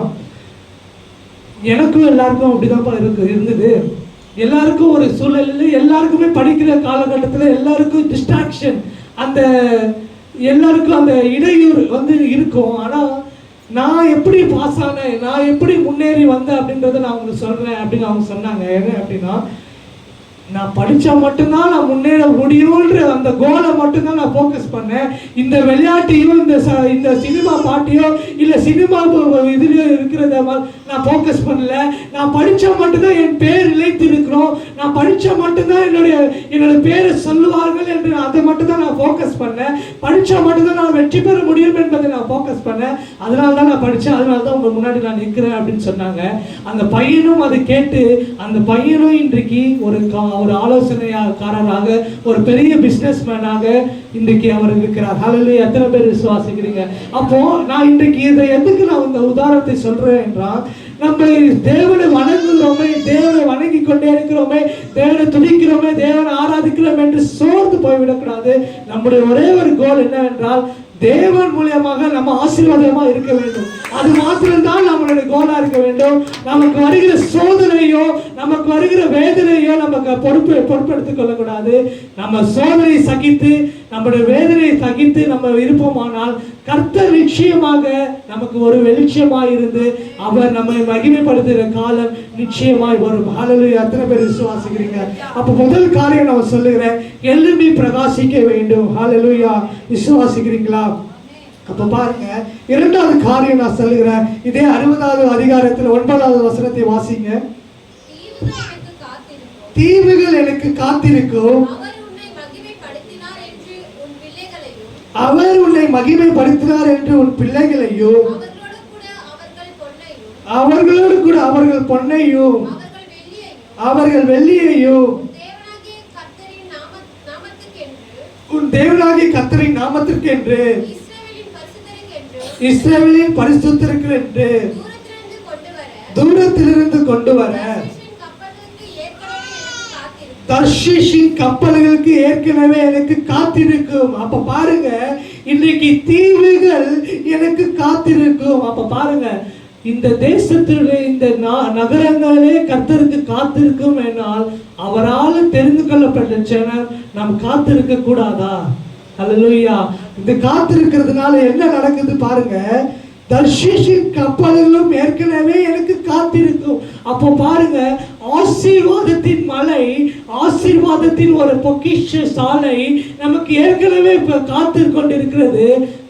Speaker 2: எனக்கும் எல்லாருக்கும் அப்படிதான் இருந்தது. எல்லாருக்கும் ஒரு சூழலில் எல்லாருக்குமே படிக்கிற காலகட்டத்தில் எல்லாருக்கும் டிஸ்ட்ராக்ஷன், அந்த எல்லாருக்கும் அந்த இடையூறு இருக்கும். ஆனால் நான் எப்படி பாஸ் ஆனேன், நான் எப்படி முன்னேறி வந்தேன் அப்படின்றத நான் உங்களுக்கு சொல்றேன் அப்படின்னு அவங்க சொன்னாங்க. என்ன அப்படின்னா, நான் படித்தா மட்டும்தான் நான் முன்னேற முடியும்ன்ற அந்த கோலை மட்டும்தான் நான் ஃபோக்கஸ் பண்ணேன். இந்த விளையாட்டையோ இந்த சினிமா பாட்டையோ இல்லை சினிமா இதுலையோ இருக்கிறத நான் ஃபோக்கஸ் பண்ணல. நான் படித்தா மட்டும்தான் என் பேர் நிலைத்து இருக்கிறோம், நான் படித்தா மட்டும்தான் என்னோட பேரை சொல்லுவார்கள் என்று அதை மட்டும்தான் நான் ஃபோக்கஸ் பண்ணேன். படித்தா மட்டும்தான் நான் வெற்றி பெற முடியும் என்பதை நான் ஃபோக்கஸ் பண்ணேன். அதனால தான் நான் படித்தேன், அதனால தான் உங்கள் முன்னாடி நான் நிற்கிறேன் அப்படின்னு சொன்னாங்க. அந்த பையனும் அதை கேட்டு, அந்த பையனும் இன்றைக்கு ஒரு ஆலோசனைக்காரராக, ஒரு பெரிய பிசினஸ் மேனாக இன்றைக்கு அவர் இருக்கிறார். ஹல்லேலூயா. எத்தனை பேர் விசுவாசிக்கிறீங்க? அப்போ நான் இன்றைக்கு இதை எதுக்கு நான் இந்த உதாரணத்தை சொல்றேன் என்றால், நம்ம தேவனை வணங்குகிறோமே, தேவனை வணங்கி கொண்டே இருக்கிறோமே, தேவனை துதிக்கிறோமே, தேவனை ஆராதிக்கிறோம் என்று சோர்ந்து போய்விடக்கூடாது. நம்முடைய ஒரே ஒரு கோல் என்னவென்றால், தேவன் மூலியமாக நம்ம ஆசீர்வாதமா இருக்க வேண்டும். அது மாத்திரம்தான் நம்மளுடைய கோலா இருக்க வேண்டும். நமக்கு வருகிற சோதனையோ நமக்கு வருகிற வேதனையோ நமக்கு பொறுப்பெடுத்துக் கொள்ளக்கூடாது. நம்ம சோதனை சகித்து, நம்முடைய வேதனையை சகித்து நம்ம இருப்போமானால், கர்த்தர் நிச்சயமாக நமக்கு ஒரு வெளிச்சமாய் இருந்து அவர் நம்மை மகிமைப்படுத்துகிற காலம் நிச்சயமாய் வரும். ஹல்லேலூயா. எத்தனை பேர் விசுவாசிக்கிறீங்க? அப்ப முதல் காரியம் நான் சொல்லுகிறேன், எழும்பி பிரகாசிக்க வேண்டும். ஹல்லேலூயா. விசுவாசிக்கிறீங்களா? அப்ப பாருங்க, இரண்டாவது காரியம் நான் சொல்லுகிறேன். இதே 60வது அதிகாரத்தில் 9வது வசனத்தை வாசிங்க. தீவுகள் எனக்கு காத்திருக்கும், அவர் உன்னை மகிமைப்படுத்தினார் என்று உன் பிள்ளைகளையும், அவர்களோடு கூட அவர்கள் பொன்னையும் அவர்கள் வெள்ளியையும் உன் தேவனாகிய கர்த்தரின் நாமத்திற்கு என்று, இஸ்ரவேலின் பரிசுத்தருக்கு என்று தூரத்திலிருந்து கொண்டு வர தர்ஷீஷின் கப்பல்களுக்கு ஏற்கனவே எனக்கு காத்திருக்கும். அப்ப பாருங்க, இன்றைக்கு தீவுகள் எனக்கு காத்திருக்கும். அப்ப பாருங்க, இந்த தேசத்திலே இந்த நகரங்களே கர்த்தருக்கு காத்திருக்கும் என்னால், அவரால் தெரிந்து கொள்ளப்பட்ட ஜனம் நாம் காத்திருக்க கூடாதா? ஹல்லேலூயா. இந்த காத்திருக்கிறதுனால என்ன நடக்குது பாருங்க, தர்ஷீஷின் கப்பல்களும் ஏற்கனவே எனக்கு காத்திருக்கும். அப்போ பாருங்க, ஆசீர்வாதத்தின் மலை, ஆசீர்வாதத்தின் ஒரு பொக்கிஷ சாலை நமக்கு ஏற்கனவே காத்து கொண்டிருக்கிறது.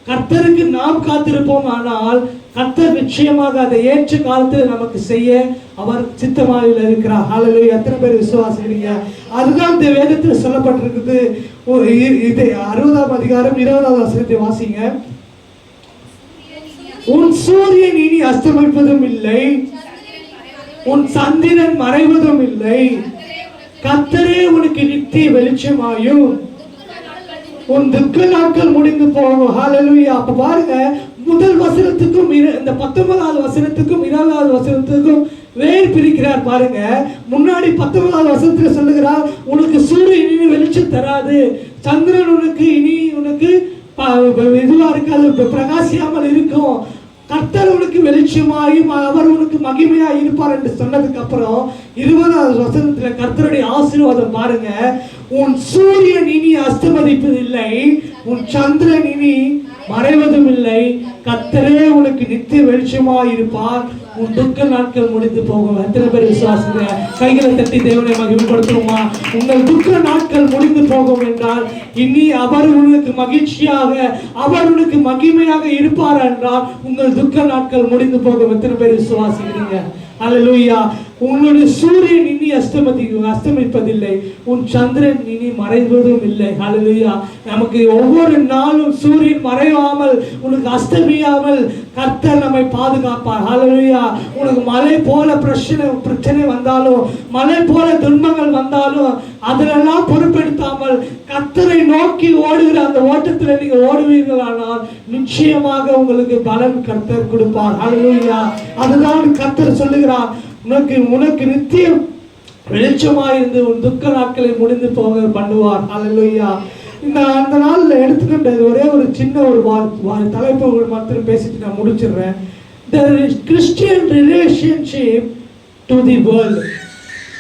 Speaker 2: கர்த்தருக்கு நாம் காத்திருப்போம், ஆனால் கர்த்தர் நிச்சயமாக அதை ஏற்ற காலத்தில் நமக்கு செய்ய அவர் சித்தமாக இருக்கிறார். ஹல்லேலூயா. எத்தனை பேர் விசுவாசிக்கிறீங்க? அதுதான் இந்த வேதத்தில் சொல்லப்பட்டிருக்குது. இது 60ஆம் அதிகாரம் 20வது வசனத்தை வாசிங்க. உன் சூரியன் இனி அஸ்தமிப்பதும் இல்லை, உன் சந்திரன் மறைவதும் இல்லை, கர்த்தரே உனக்கு நித்திய வெளிச்சமாயும் உன் துக்க நாட்கள் முடிந்து போகும். ஹல்லேலூயா. அப்ப பாருங்க, முதல் வசனத்துக்கும் இந்த 19வது வசனத்துக்கும் 20வது வசனத்துக்கும் வேறு பிரிக்கிறார் பாருங்க. முன்னாடி 19வது வசனத்துல சொல்லுகிறார், உனக்கு சூரியன் இனி வெளிச்சம் தராது, சந்திரன் உனக்கு இதுவா இருக்காது, பிரகாசியாமல் இருக்கும், கர்த்தர் உனக்கு வெளிச்சமாயும் அவர் உனக்கு மகிமையா இருப்பார் என்று சொன்னதுக்கு அப்புறம் 20வது வசனத்துல கர்த்தருடைய ஆசீர்வாதம் பாருங்க. உன் சூரியன் இனி அஸ்தமதிப்பதில்லை, உன் சந்திரன் இனி மறைவதும் இல்லை, கர்த்தரே உனக்கு நித்திய வெளிச்சமாய் இருப்பார், உன் துக்க நாட்கள் முடிந்து போகும். எத்தனை பேர் விசுவாசிங்க? கைகளை தட்டி தேவனை மகிமைப்படுத்துவோமா? உங்கள் துக்க நாட்கள் முடிந்து போகும் என்றால் இனி அவர் உனக்கு மகிழ்ச்சியாக, அவர் உனக்கு மகிமையாக இருப்பார் என்றால் உங்கள் துக்க நாட்கள் முடிந்து போகும். எத்தனை பேர் விசுவாசிக்கிறீங்க? அல்லேலூயா. உன்னுடைய சூரியன் இனி அஸ்தமிப்பதில்லை, உன் சந்திரன் இனி மறைவதும் இல்லை. அல்லேலூயா. நமக்கு ஒவ்வொரு நாளும் சூரியன் மறையாமல் உனக்கு அஸ்தமியாமல் கர்த்தர் நம்மை பாதுகாப்பார். அல்லேலூயா. உனக்கு மலை போல பிரச்சனை வந்தாலும், மலை போல துன்பங்கள் வந்தாலும் அதிலெல்லாம் பொறுப்பெடுத்தாமல் கர்த்தரை நோக்கி ஓடுகிற அந்த ஓட்டத்தில் நீங்க ஓடுவீர்களானால் நிச்சயமாக உங்களுக்கு பலன் கர்த்தர் கொடுப்பார். அல்லேலூயா. அதுதான் கர்த்தர் சொல்லுகிறார், உனக்கு நித்தியம் வெளிச்சமாயிருந்து உன் துக்க நாட்களை முடிந்து போக பண்ணுவார். அல்லேலூயா. அந்த நாள்ல எடுத்துக்கிட்ட ஒரே ஒரு சின்ன ஒரு தலைப்பு மாத்திரம் பேசிட்டு நான் முடிச்சிடுறேன். The Christian relationship to the world.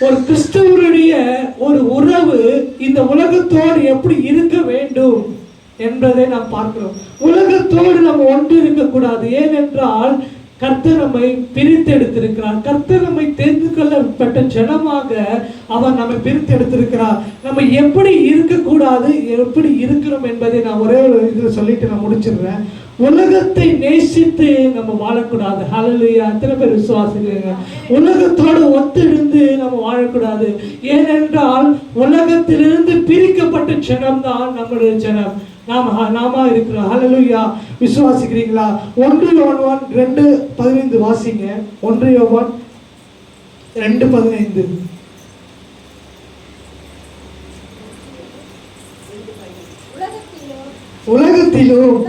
Speaker 2: ஒரு கிறிஸ்தவருடைய ஒரு உறவு இந்த உலகத்தோடு எப்படி இருக்க வேண்டும் என்பதை நாம் பார்க்கிறோம். உலகத்தோடு நம்ம ஒன்று இருக்கக்கூடாது. ஏனென்றால் கர்த்தர் நம்மை பிரித்து எடுத்திருக்கிறார். கர்த்தர் நம்மை தெரிந்து கொள்ளப்பட்ட ஜனமாக அவர் நம்மை பிரித்து எடுத்திருக்கிறார். நம்ம எப்படி இருக்கக்கூடாது, எப்படி இருக்கிறோம் என்பதை நான் ஒரே ஒரு இதில் சொல்லிட்டு நான் முடிச்சிடுறேன். உலகத்தை நேசித்து நம்ம வாழக்கூடாது. ஹல்லேலூயா. எத்தனை பேர் விசுவாசிக்கிறீங்க? உலகத்தோடு ஒத்திருந்து நம்ம வாழக்கூடாது. ஏனென்றால் உலகத்திலிருந்து பிரிக்கப்பட்ட ஜனம் தான் நம்முடைய ஜனம், நாம இருக்கிறோம். ஹல்லேலூயா. விசுவாசிக்கிறீங்களா? 1 யோவான் 2:15 வாசிங்க. 1 யோவான் 2:15. உலகத்திலும்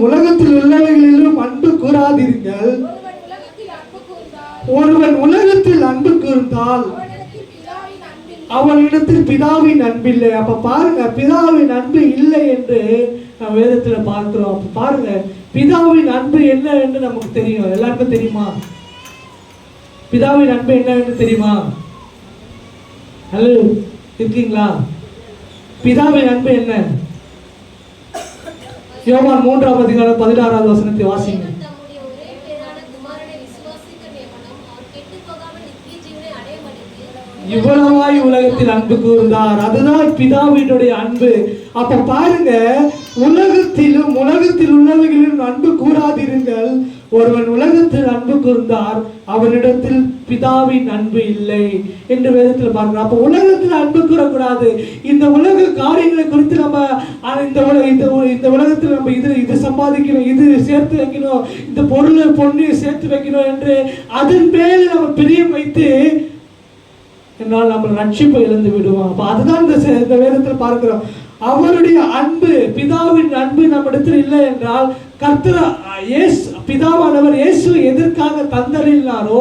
Speaker 2: உலகத்தில் உள்ளவைகளிலும் அன்பு கூறாதிருங்கள். ஒருவன் உலகத்தில் அன்பு கூர்ந்தால் அவனிடத்தில் பிதாவின் அன்பில்லை. அப்ப பாருங்க, பிதாவின் அன்பு இல்லை என்று நம்ம வேதத்துல பார்க்கிறோம். அப்ப பாருங்க, பிதாவின் அன்பு என்ன என்று நமக்கு தெரியும். எல்லாருக்கும் தெரியுமா? பிதாவின் அன்பு என்ன என்று தெரியுமா? ஹலோ, இருக்கீங்களா? பிதாவின் அன்பு என்ன? யோவான் 3ஆம் அதிகாரம் 16வது வசனத்தை வாசிங்க. இவ்வளவாய் உலகத்தில் அன்பு கூர்ந்தார். அதுதான் பிதாவினுடைய அன்பு. அப்ப பாருங்க, உலகத்தில் உள்ளவைகளிலும் அன்பு கூறாதிருங்கள். ஒருவன் உலகத்தில் அன்பு கூர்ந்தார், அவனிடத்தில் பிதாவின் அன்பு இல்லை என்று வேதத்தில் பார்க்கிறோம். அப்ப உலகத்தில் அன்பு கூறக்கூடாது. இந்த உலக காரியங்களை குறித்து நம்ம இந்த உலகத்தில் நம்ம இது சம்பாதிக்கணும், இது சேர்த்து வைக்கணும், இந்த பொண்ணு சேர்த்து வைக்கணும் என்று அதன் மேல் நம்ம பிரியம் வைத்து என்னால் நம்ம ரட்சிப்பை இழந்து விடுவோம். அப்ப அதுதான் இந்த வேதத்தில் பார்க்கிறோம். அவருடைய அன்பு, பிதாவின் அன்பு நம்மிடத்தில் இல்லை என்றால் பிதாவானவர் இயேசு எதற்காக தந்தறினாரோ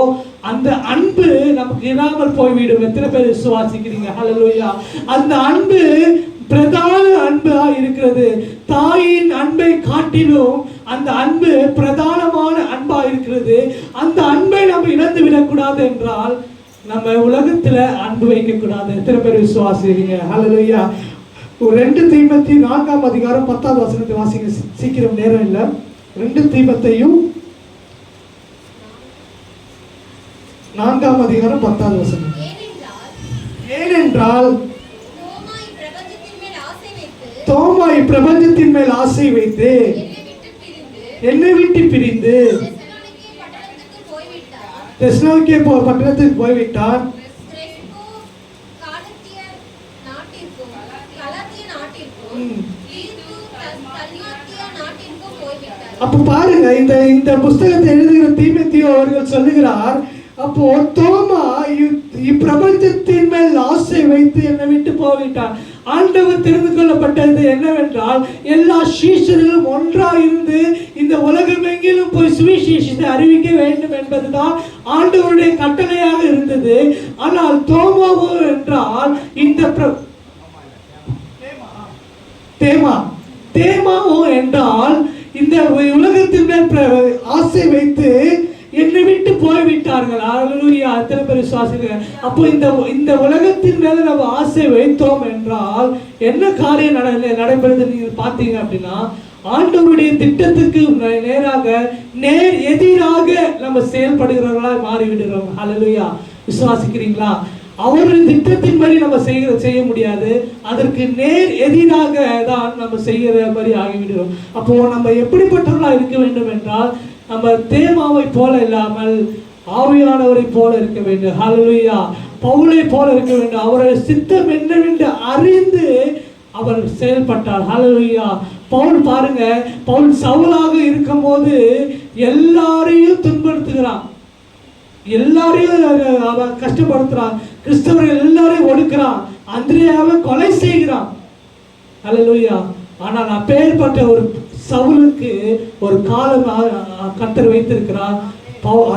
Speaker 2: அந்த அன்பு நமக்கு இல்லாமல் போய்விடும். எத்தனை பேர் விசுவாசிக்கிறீங்க? ஹல்லேலூயா. அந்த அன்பு பிரதான அன்பா இருக்கிறது. தாயின் அன்பை காட்டிலும் அந்த அன்பு பிரதானமான அன்பா இருக்கிறது. அந்த அன்பை நம்ம இழந்து விடக்கூடாது என்றால் நம்ம உலகத்துல அன்பு வைக்க கூடாது. எத்தனை பேர் விசுவாசிக்கிறீங்க? ஹல்லேலூயா. 2 தீமோத்தேயு 4ஆம் அதிகாரம் 10வது வசனத்தை வாசிங்க. சீக்கிரம், நேரம் இல்லை. 2 தீமோத்தேயு 4ஆம் அதிகாரம் 10வது வசனம். ஏனென்றால் தோமா இப்பிரபஞ்சத்தின் மேல் ஆசை வைத்து என்னை விட்டு பிரிந்து தெசலோனிக்கே பட்டணத்துக்கு போய்விட்டார். அப்ப பாருங்க, இந்த புஸ்தகத்தை எழுதுகிற தீமோத்தேயு அவர்கள் சொல்லுகிறார், அப்போ தோமா இப்பிரபஞ்சத்தின் மேல் ஆசை வைத்து என்னை விட்டு போய்விட்டார். ஆண்டவர் தெரிந்து கொள்ளப்பட்டது என்னவென்றால், எல்லா சீஷர்களும் ஒன்றாக இருந்து இந்த உலகமெங்கிலும் போய் சுவிசேஷத்தை அறிவிக்க வேண்டும் என்பதுதான் ஆண்டவருடைய கட்டளையாக இருந்தது. ஆனால் தோமாவோ என்றால் இந்த தேமாவோ என்றால் இந்த உலகத்தின் மேல் ஆசை வைத்து என்னை விட்டு போய்விட்டார்கள். அல்லேலூயா. எத்தனை பேர் விசுவாசிகள்? அப்போ இந்த உலகத்தின் மேல நம்ம ஆசை வைத்தோம் என்றால் என்ன காரியம் நடைபெறுது நீங்க பார்த்தீங்க அப்படின்னா, ஆண்டவருடைய திட்டத்துக்கு நேர் எதிராக நம்ம செயல்படுகிறவர்களா மாறிவிடுகிறோம். அல்லேலூயா. விசுவாசிக்கிறீங்களா? அவருடைய திட்டத்தின்படி நம்ம செய்ய முடியாது, அதற்கு நேர் எதிராக தான் நம்ம செய்கிற மாதிரி ஆகிவிடுறோம். அப்போ நம்ம எப்படிப்பட்டவர்களா இருக்க வேண்டும் என்றால், நம்ம தேமாவை போல இல்லாமல் ஆவியானவரை போல இருக்க வேண்டும். ஹல்லேலூயா. பவுலை போல இருக்க வேண்டும். அவருடைய சித்தம் என்னவென்று அறிந்து அவர் செயல்பட்டார். ஹல்லேலூயா. பவுல் பாருங்க, பவுல் சவுலாக இருக்கும் போது எல்லாரையும் துன்படுத்துகிறான், எல்லாரையும் அவன் கஷ்டப்படுத்துறான், கிறிஸ்தவர்கள் எல்லாரையும் ஒடுக்கிறான், அந்திரேயாவை கொலை செய்கிறான். ஹல்லேலூயா. ஆனால் அப்பேற்பட்ட ஒரு சவுலுக்கு ஒரு காலம் கர்த்தர் வைத்திருக்கிறார்.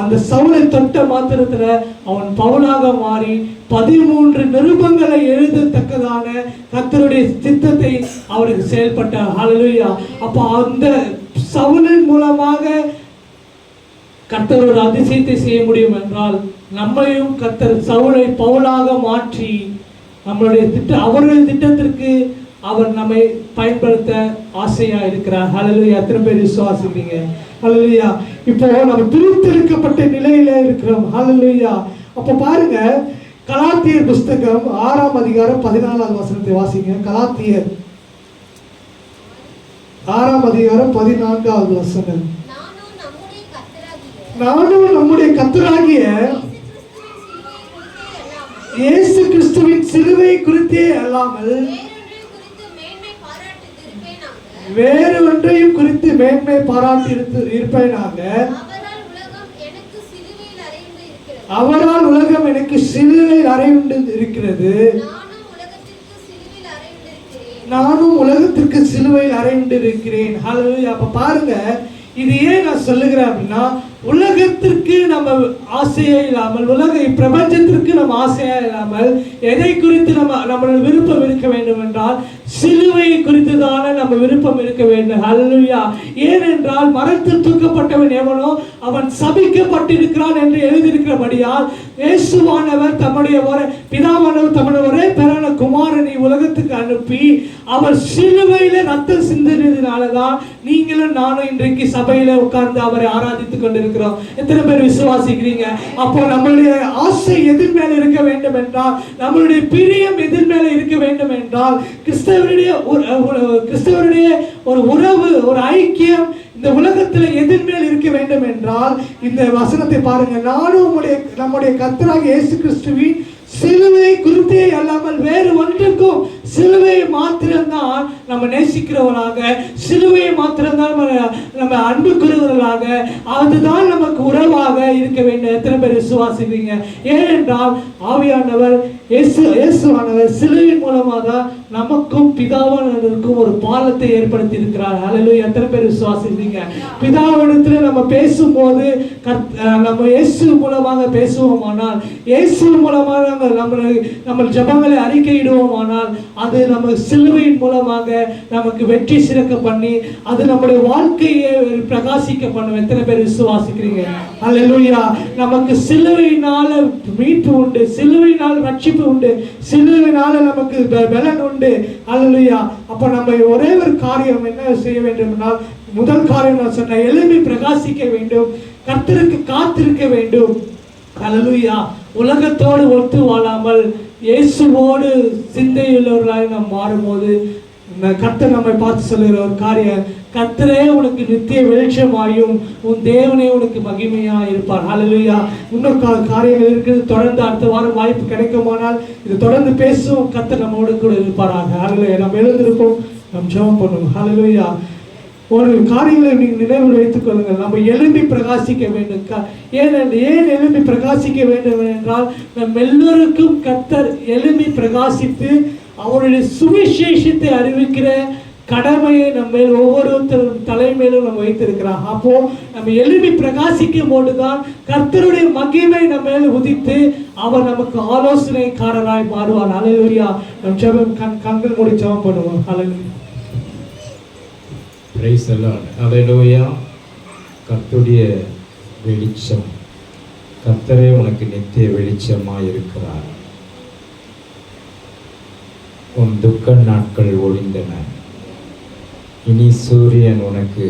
Speaker 2: அந்த சவுலை தொட்ட மாத்திரத்துல அவன் பவுலாக மாறி 13 நிருபங்களை எழுதத்தக்கதான கர்த்தருடைய சித்தத்தை அவருக்கு செயல்பட்டார். ஹல்லேலூயா. அப்ப அந்த சவுலின் மூலமாக கர்த்தர் ஒரு அதிசயத்தை செய்ய முடியும் என்றால், நம்மையும் கர்த்தர் சவுலை பவுலாக மாற்றி நம்மளுடைய அவருடைய திட்டத்திற்கு அவர் நம்மை பயன்படுத்த ஆசையா இருக்கிறார். ஹல்லேலூயா. எத்தனை பேர் விசுவாசிக்கிறீங்க? ஹல்லேலூயா. இப்போ நம்ம பிரித்தெடுக்கப்பட்ட நிலையில இருக்கிறோம். ஹல்லேலூயா. அப்ப பாருங்க, கலாத்தியர் புஸ்தகம் 6ஆம் அதிகாரம் 14வது வசனத்தை வாசிங்க. கலாத்தியர் 6ஆம் அதிகாரம் 14வது வசனம். நானும் நம்முடைய கர்த்தராகிய இயேசு கிறிஸ்துவின் சிலுவை குறித்தே அல்லாமல் வேறு ஒன்றையும் குறித்து மேன்மை பாராட்டி இருப்பேனாக. அவரால் உலகம் எனக்கு சிலுவையில் அறையுண்டு இருக்கிறது, நானும் உலகத்திற்கு சிலுவையில் அறையுண்டு இருக்கிறேன். ஹல்லேலூயா. அப்ப பாருங்க, இது ஏன் நான் சொல்லுகிறேன் அப்படின்னா, உலகத்திற்கு நம்ம ஆசையே இல்லாமல், பிரபஞ்சத்திற்கு நம்ம ஆசையா இல்லாமல், எதை குறித்து நம்மளோட விருப்பம் இருக்க வேண்டும் என்றால், சிலுவை குறித்து தானே நம்ம விருப்பம் இருக்க வேண்டும். ஹல்லேலூயா. ஏனென்றால் மரத்தில் தூக்கப்பட்டவன் எவனோ அவன் சபிக்கப்பட்டிருக்கிறான் என்று எழுதியிருக்கிறபடியால், இயேசுவானவர் பிதாவானவர் தம்முடைய ஒரே பேரான குமாரனை உலகத்துக்கு அனுப்பி அவர் சிலுவையில ரத்தம் சிந்தினதுனாலதான் நீங்களும் நானும் இன்றைக்கு சபையில உட்கார்ந்து அவரை ஆராதித்துக் கொண்டிருக்கிறோம். எத்தனை பேர் விசுவாசிக்கிறீங்க? அப்போ நம்மளுடைய ஆசை எதிர் மேல இருக்க வேண்டும் என்றால், நம்மளுடைய பிரியம் எதிர் மேல இருக்க வேண்டும் என்றால், கிறிஸ்தவருடைய ஒரு உறவு, ஒரு ஐக்கியம் இந்த உலகத்தில் எதிர்மேல் இருக்க வேண்டும் என்றால், இந்த வசனத்தை பாருங்க. நானும் நம்முடைய கர்த்தராகிய இயேசு கிறிஸ்துவின் சிலுவை குறித்தே அல்லாமல் வேறு ஒன்றுக்கும், சிலுவையை மாத்திரம்தான் நம்ம நேசிக்கிறவர்களாக, சிலுவையை மாத்திரம்தான் நம்ம அன்புக்குரியவர்களாக, அதுதான் நமக்கு உறவாக இருக்க வேண்டும். எத்தனை பேர் விசுவாசிக்கிறீங்க? ஏனென்றால் ஆவியானவர் இயேசுவானவர் சிலுவையின் மூலமாக தான் நமக்கும் பிதாவானவருக்கும் ஒரு பாலத்தை ஏற்படுத்தி இருக்கிறார். ஹல்லேலூயா. எத்தனை பேர் விசுவாசிக்கிறீங்க? பிதாவிடத்தில் நம்ம பேசும்போது நம்ம இயேசு மூலமாக பேசுவோமானால், இயேசு மூலமாக நம்ம ஜெபங்களை அறிக்கையிடுவோமானால், அது நம்ம சிலுவையின் மூலமாக நமக்கு வெற்றி சிறக்க பண்ணி அது நம்முடைய வாழ்க்கையை பிரகாசிக்க பண்ணும். எத்தனை பேர் விசுவாசிக்கிறீங்க? ஹல்லேலூயா. நமக்கு சிலுவையினால மீட்பு உண்டு, சிலுவையினால் ரட்சிப்பு உண்டு, சிலுவையினால நமக்கு பலன் உண்டு. ஹல்லேலூயா. அப்ப நம்ம ஒரே ஒரு காரியம் என்ன செய்ய வேண்டும் என்றால், முதல் காரியம் நான் சொன்ன எழும்பி பிரகாசிக்க வேண்டும், கர்த்தருக்கு காத்திருக்க வேண்டும். ஹல்லேலூயா. உலகத்தோடு ஒத்து வாழாமல் இயேசுவோடு சிந்தையுள்ளவர்களாய் நாம் மாறும்போது கர்த்தர் நம்மை பார்த்து சொல்லுகிற ஒரு காரியம், கர்த்தரே உனக்கு நித்திய வெளிச்சமாயும் உன் தேவனே உனக்கு மகிமையா இருப்பார். ஹல்லேலூயா. இன்னொரு காரியங்கள் இருக்குது, தொடர்ந்து அடுத்த வாரம் வாய்ப்பு கிடைக்குமானால் இது தொடர்ந்து பேசும். கர்த்தர் நம்மோடு கூட இருப்பாராக. ஹல்லேலூயா. நம்ம எழுந்திருப்போம், நாம் ஜெபம் பண்ணுவோம். ஹல்லேலூயா. ஒரு காரியங்களை நீங்கள் நினைவில் வைத்துக் கொள்ளுங்கள். நம்ம எழும்பி பிரகாசிக்க வேண்டும். ஏன் எழும்பி பிரகாசிக்க வேண்டும் என்றால், நம் எல்லோருக்கும் கர்த்தர் எழும்பி பிரகாசித்து அவருடைய சுவிசேஷத்தை அறிவிக்கிற கடமையை நம்ம ஒவ்வொருத்தரும் தலைமையிலும் நம்ம வைத்திருக்கிறார். அப்போ நம்ம எழுப்பி பிரகாசிக்கும் போதுதான் கர்த்தருடைய மகிமை நம்ம மேல உதித்து அவர் நமக்கு ஆலோசனைக்காரராய் மாறுவார். ஹல்லேலூயா. நம் ஜெபம் கண்கள் மூடி ஜெபம் பண்ணுவோம். Hallelujah.
Speaker 1: Praise the lord. Hallelujah. கர்த்தருடைய வெளிச்சம், கர்த்தரே உனக்கு நித்திய வெளிச்சமாய் இருக்கிறார். உன் துக்க நாட்கள் ஒழிந்தன. இனி சூரியன் உனக்கு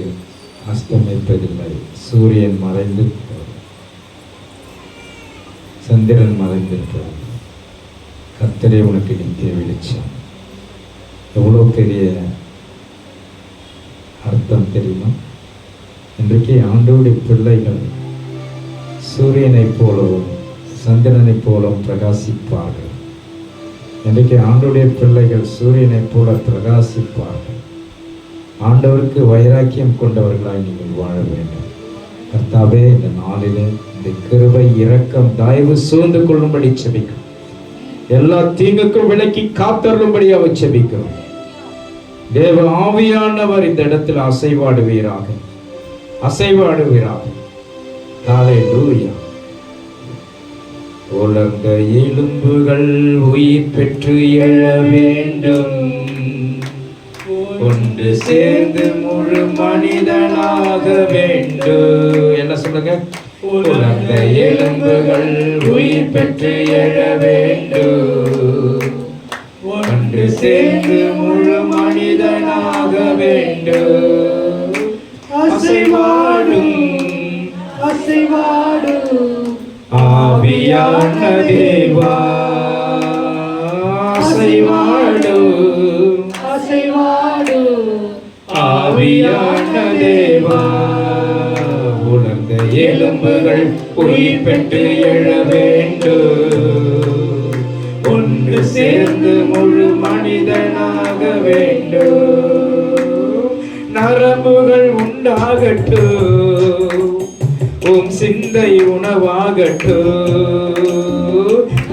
Speaker 1: அஸ்தமிப்பதில்லை. சூரியன் மறைந்து சந்திரன் மறைந்து, கர்த்தரே உனக்கு நித்திய வெளிச்சம். எவ்வளோ பெரிய அர்த்தம் தெரியுமா? இன்றைக்கு ஆண்டவருடைய பிள்ளைகள் சூரியனைப் போலவும் சந்திரனைப் போலவும் பிரகாசிப்பார்கள். இன்றைக்கு ஆண்டவருடைய பிள்ளைகள் சூரியனைப் போல பிரகாசிப்பார்கள். ஆண்டவருக்கு வைராக்கியம் கொண்டவர்களாய் நீங்கள் வாழ வேண்டும். கர்த்தாவே, இந்த நாளிலே இந்த கிருபை இரக்கம் தயவு சூழ்ந்து கொள்ளும்படி செபிக்கிறோம். எல்லா தீங்குக்கும் விலக்கி காத்தருளும்படியாக செபிக்கிறோம். தேவ ஆவியானவர் இந்த இடத்தில் அசைவாடுவீராக, அசைவாடுவீராக. ஹல்லேலூயா. உலர்ந்த எலும்புகள் உயிர் பெற்று எழ வேண்டும். ஒன்று சேர்ந்து முழு மனிதனாக வேண்டும். என்ன சொல்லுங்க? உலர்ந்த எலும்புகள் உயிர் பெற்று எழ வேண்டும். ஒன்று சேர்ந்து முழு மனிதனாக வேண்டும். அசைவாடும் அசைவாடும் ஆவியான தேவா, அசைவாடும் அசைவாடும் ஆவியான தேவா. உலர்ந்த எலும்புகள் உயிர் பெற்று எழ வேண்டும். ஒன்று சேர்ந்து முழு மனிதனாக வேண்டும். நரம்புகள் உண்டாகட்டும், உம் சிந்தை உணவாகட்டும்.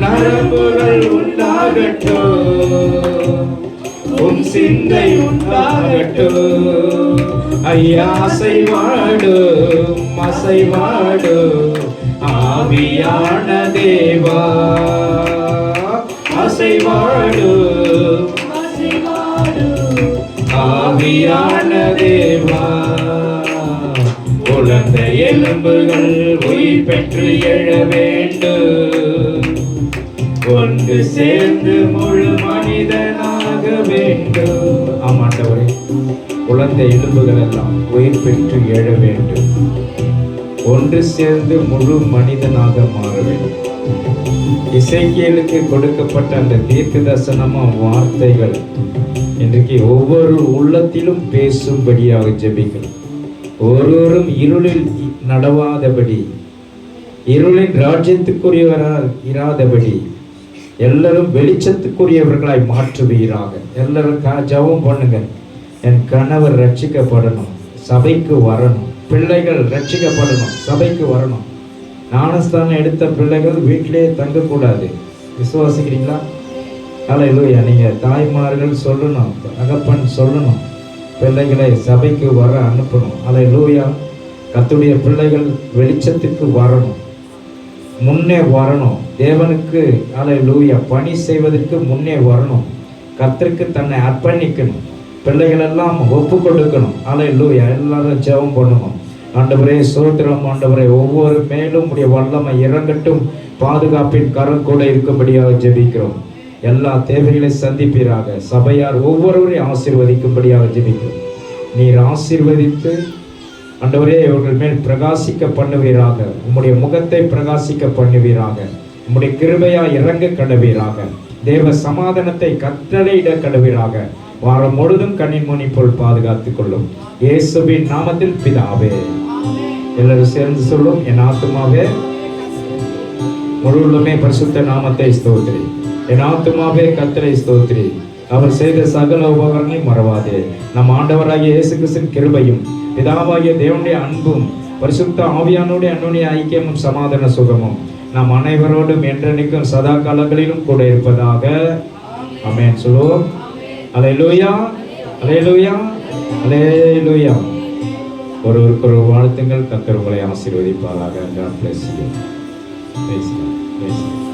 Speaker 1: நரம்புகள் உண்டாகட்டும், உம் சிந்தை உண்டாகட்டும். ஐயா, அசைவாடும் அசைவாடும் ஆவியான தேவா, அசைவாடும் அசைவாடும் ஆவியான தேவா. உலர்ந்த எலும்புகள் உயிர் பெற்று எழ வேண்டும். ஒன்று சேர்ந்து முழு மனிதனாக வேண்டும். ஆமாண்டவரே, உலர்ந்த எலும்புகள் எல்லாம் உயிர் பெற்று எழ வேண்டும். ஒன்று சேர்ந்து முழு மனிதனாக மாற வேண்டும். எசேக்கியேலுக்கு கொடுக்கப்பட்ட அந்த தீர்க்க தரிசனமான வார்த்தைகள் இன்றைக்கு ஒவ்வொரு உள்ளத்திலும் பேசும்படியாக ஜெபிக்கிறோம். ஒருவரும் இருளில் நடவாதபடி, இருளின் ராஜ்யத்துக்குரியவரால் இராதபடி எல்லாரும் வெளிச்சத்துக்குரியவர்களாய் மாற்றுவீராக. எல்லாரும் ஜெபம் பண்ணுங்க. என் கணவர் ரட்சிக்கப்படணும், சபைக்கு வரணும். பிள்ளைகள் ரட்சிக்கப்படணும், சபைக்கு வரணும். ஞானஸ்தானம் எடுத்த பிள்ளைகள் வீட்டிலே தங்கக்கூடாது. விசுவாசிக்கிறீங்களா? ஹல்லேலூயா. நீங்கள் தாய்மார்கள் சொல்லணும், தகப்பன் சொல்லணும், பிள்ளைகளை சபைக்கு வர அனுப்பணும். ஹல்லேலூயா. கர்த்தருடைய பிள்ளைகள் வெளிச்சத்துக்கு வரணும், முன்னே வரணும். தேவனுக்கு ஹல்லேலூயா பணி செய்வதற்கு முன்னே வரணும். கர்த்தருக்கு தன்னை அர்ப்பணிக்கணும். பிள்ளைகள் எல்லாம் ஒப்பு கொடுக்கணும். ஹல்லேலூயா. எல்லாரும் ஜெபம் பண்ணணும். ஆண்டவரே ஸ்தோத்திரம். ஆண்டவரே, ஒவ்வொரு மேலும் உடைய வல்லமை இறங்கட்டும். பாதுகாப்பின் கரம் கூட இருக்கும்படியாக ஜெபிக்கிறோம். எல்லா தேவைகளை சந்திப்பீராக. சபையார் ஒவ்வொருவரையும் ஆசீர்வதிக்கும்படியாக ஜெபிக்கிறோம். நீர் ஆசீர்வதித்து ஆண்டவரே இவர்கள் மேல் பிரகாசிக்க பண்ணுவீராக. உம்முடைய முகத்தை பிரகாசிக்க பண்ணுவீராக. உம்முடைய கிருபையா இறங்க கடவீராக. தேவ சமாதானத்தை கட்டளையிட கடவீராக. வாரம் முழுதும் கண்ணின் மணி போல் பாதுகாத்துக் கொள்ளும். இயேசுவின் நாமத்தில் பிதாவே. எல்லாரும் சேர்ந்து சொல்லும், என் ஆத்துமாவே முழுவதுமே பரிசுத்த நாமத்தை ஸ்தோத்திரி. என் ஆத்துமாவே கர்த்தரை ஸ்தோத்திரி. அவர் செய்த சகல உபகாரங்களை மறவாதே. நம் ஆண்டவராகிய இயேசு கிறிஸ்துவின் கிருபையும் பிதாவாகிய தேவனுடைய அன்பும் பரிசுத்த ஆவியானுடைய அன்னுடைய ஐக்கியமும் சமாதான சுகமும் நம் அனைவரோடும் என்றென்றைக்கும் சதா காலங்களிலும் கூட இருப்பதாக. ஆமென் சொல்லுவோம். அல்லேலூயா, அல்லேலூயா, அல்லேலூயா. ஒருவருக்கு ஒரு வாழ்த்துங்கள். கர்த்தர் உங்களை ஆசீர்வதிப்பாராக. God bless you. Praise God. Praise God.